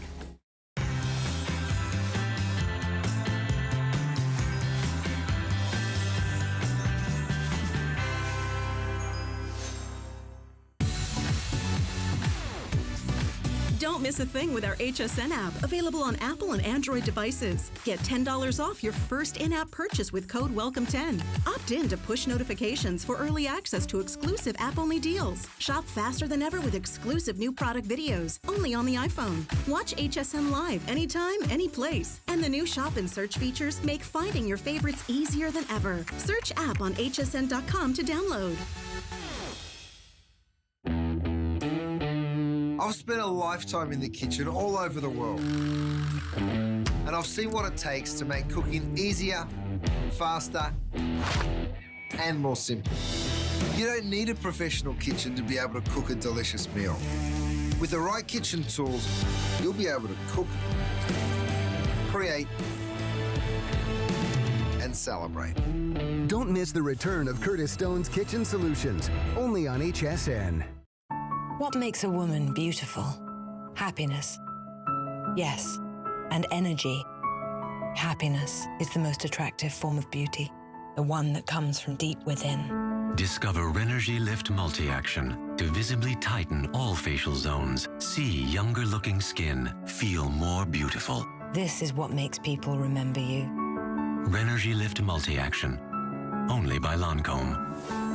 Don't miss a thing with our HSN app, available on Apple and Android devices. Get $10 off your first in-app purchase with code WELCOME10. Opt in to push notifications for early access to exclusive app-only deals. Shop faster than ever with exclusive new product videos, only on the iPhone. Watch HSN Live anytime, any place. And the new shop and search features make finding your favorites easier than ever. Search app on hsn.com to download. I've spent a lifetime in the kitchen all over the world, and I've seen what it takes to make cooking easier, faster, and more simple. You don't need a professional kitchen to be able to cook a delicious meal. With the right kitchen tools, you'll be able to cook, create, and celebrate. Don't miss the return of Curtis Stone's Kitchen Solutions, only on HSN. What makes a woman beautiful? Happiness. Yes, and energy. Happiness is the most attractive form of beauty, the one that comes from deep within. Discover Renergy Lift Multi-Action to visibly tighten all facial zones, see younger-looking skin, feel more beautiful. This is what makes people remember you. Renergy Lift Multi-Action, only by Lancome.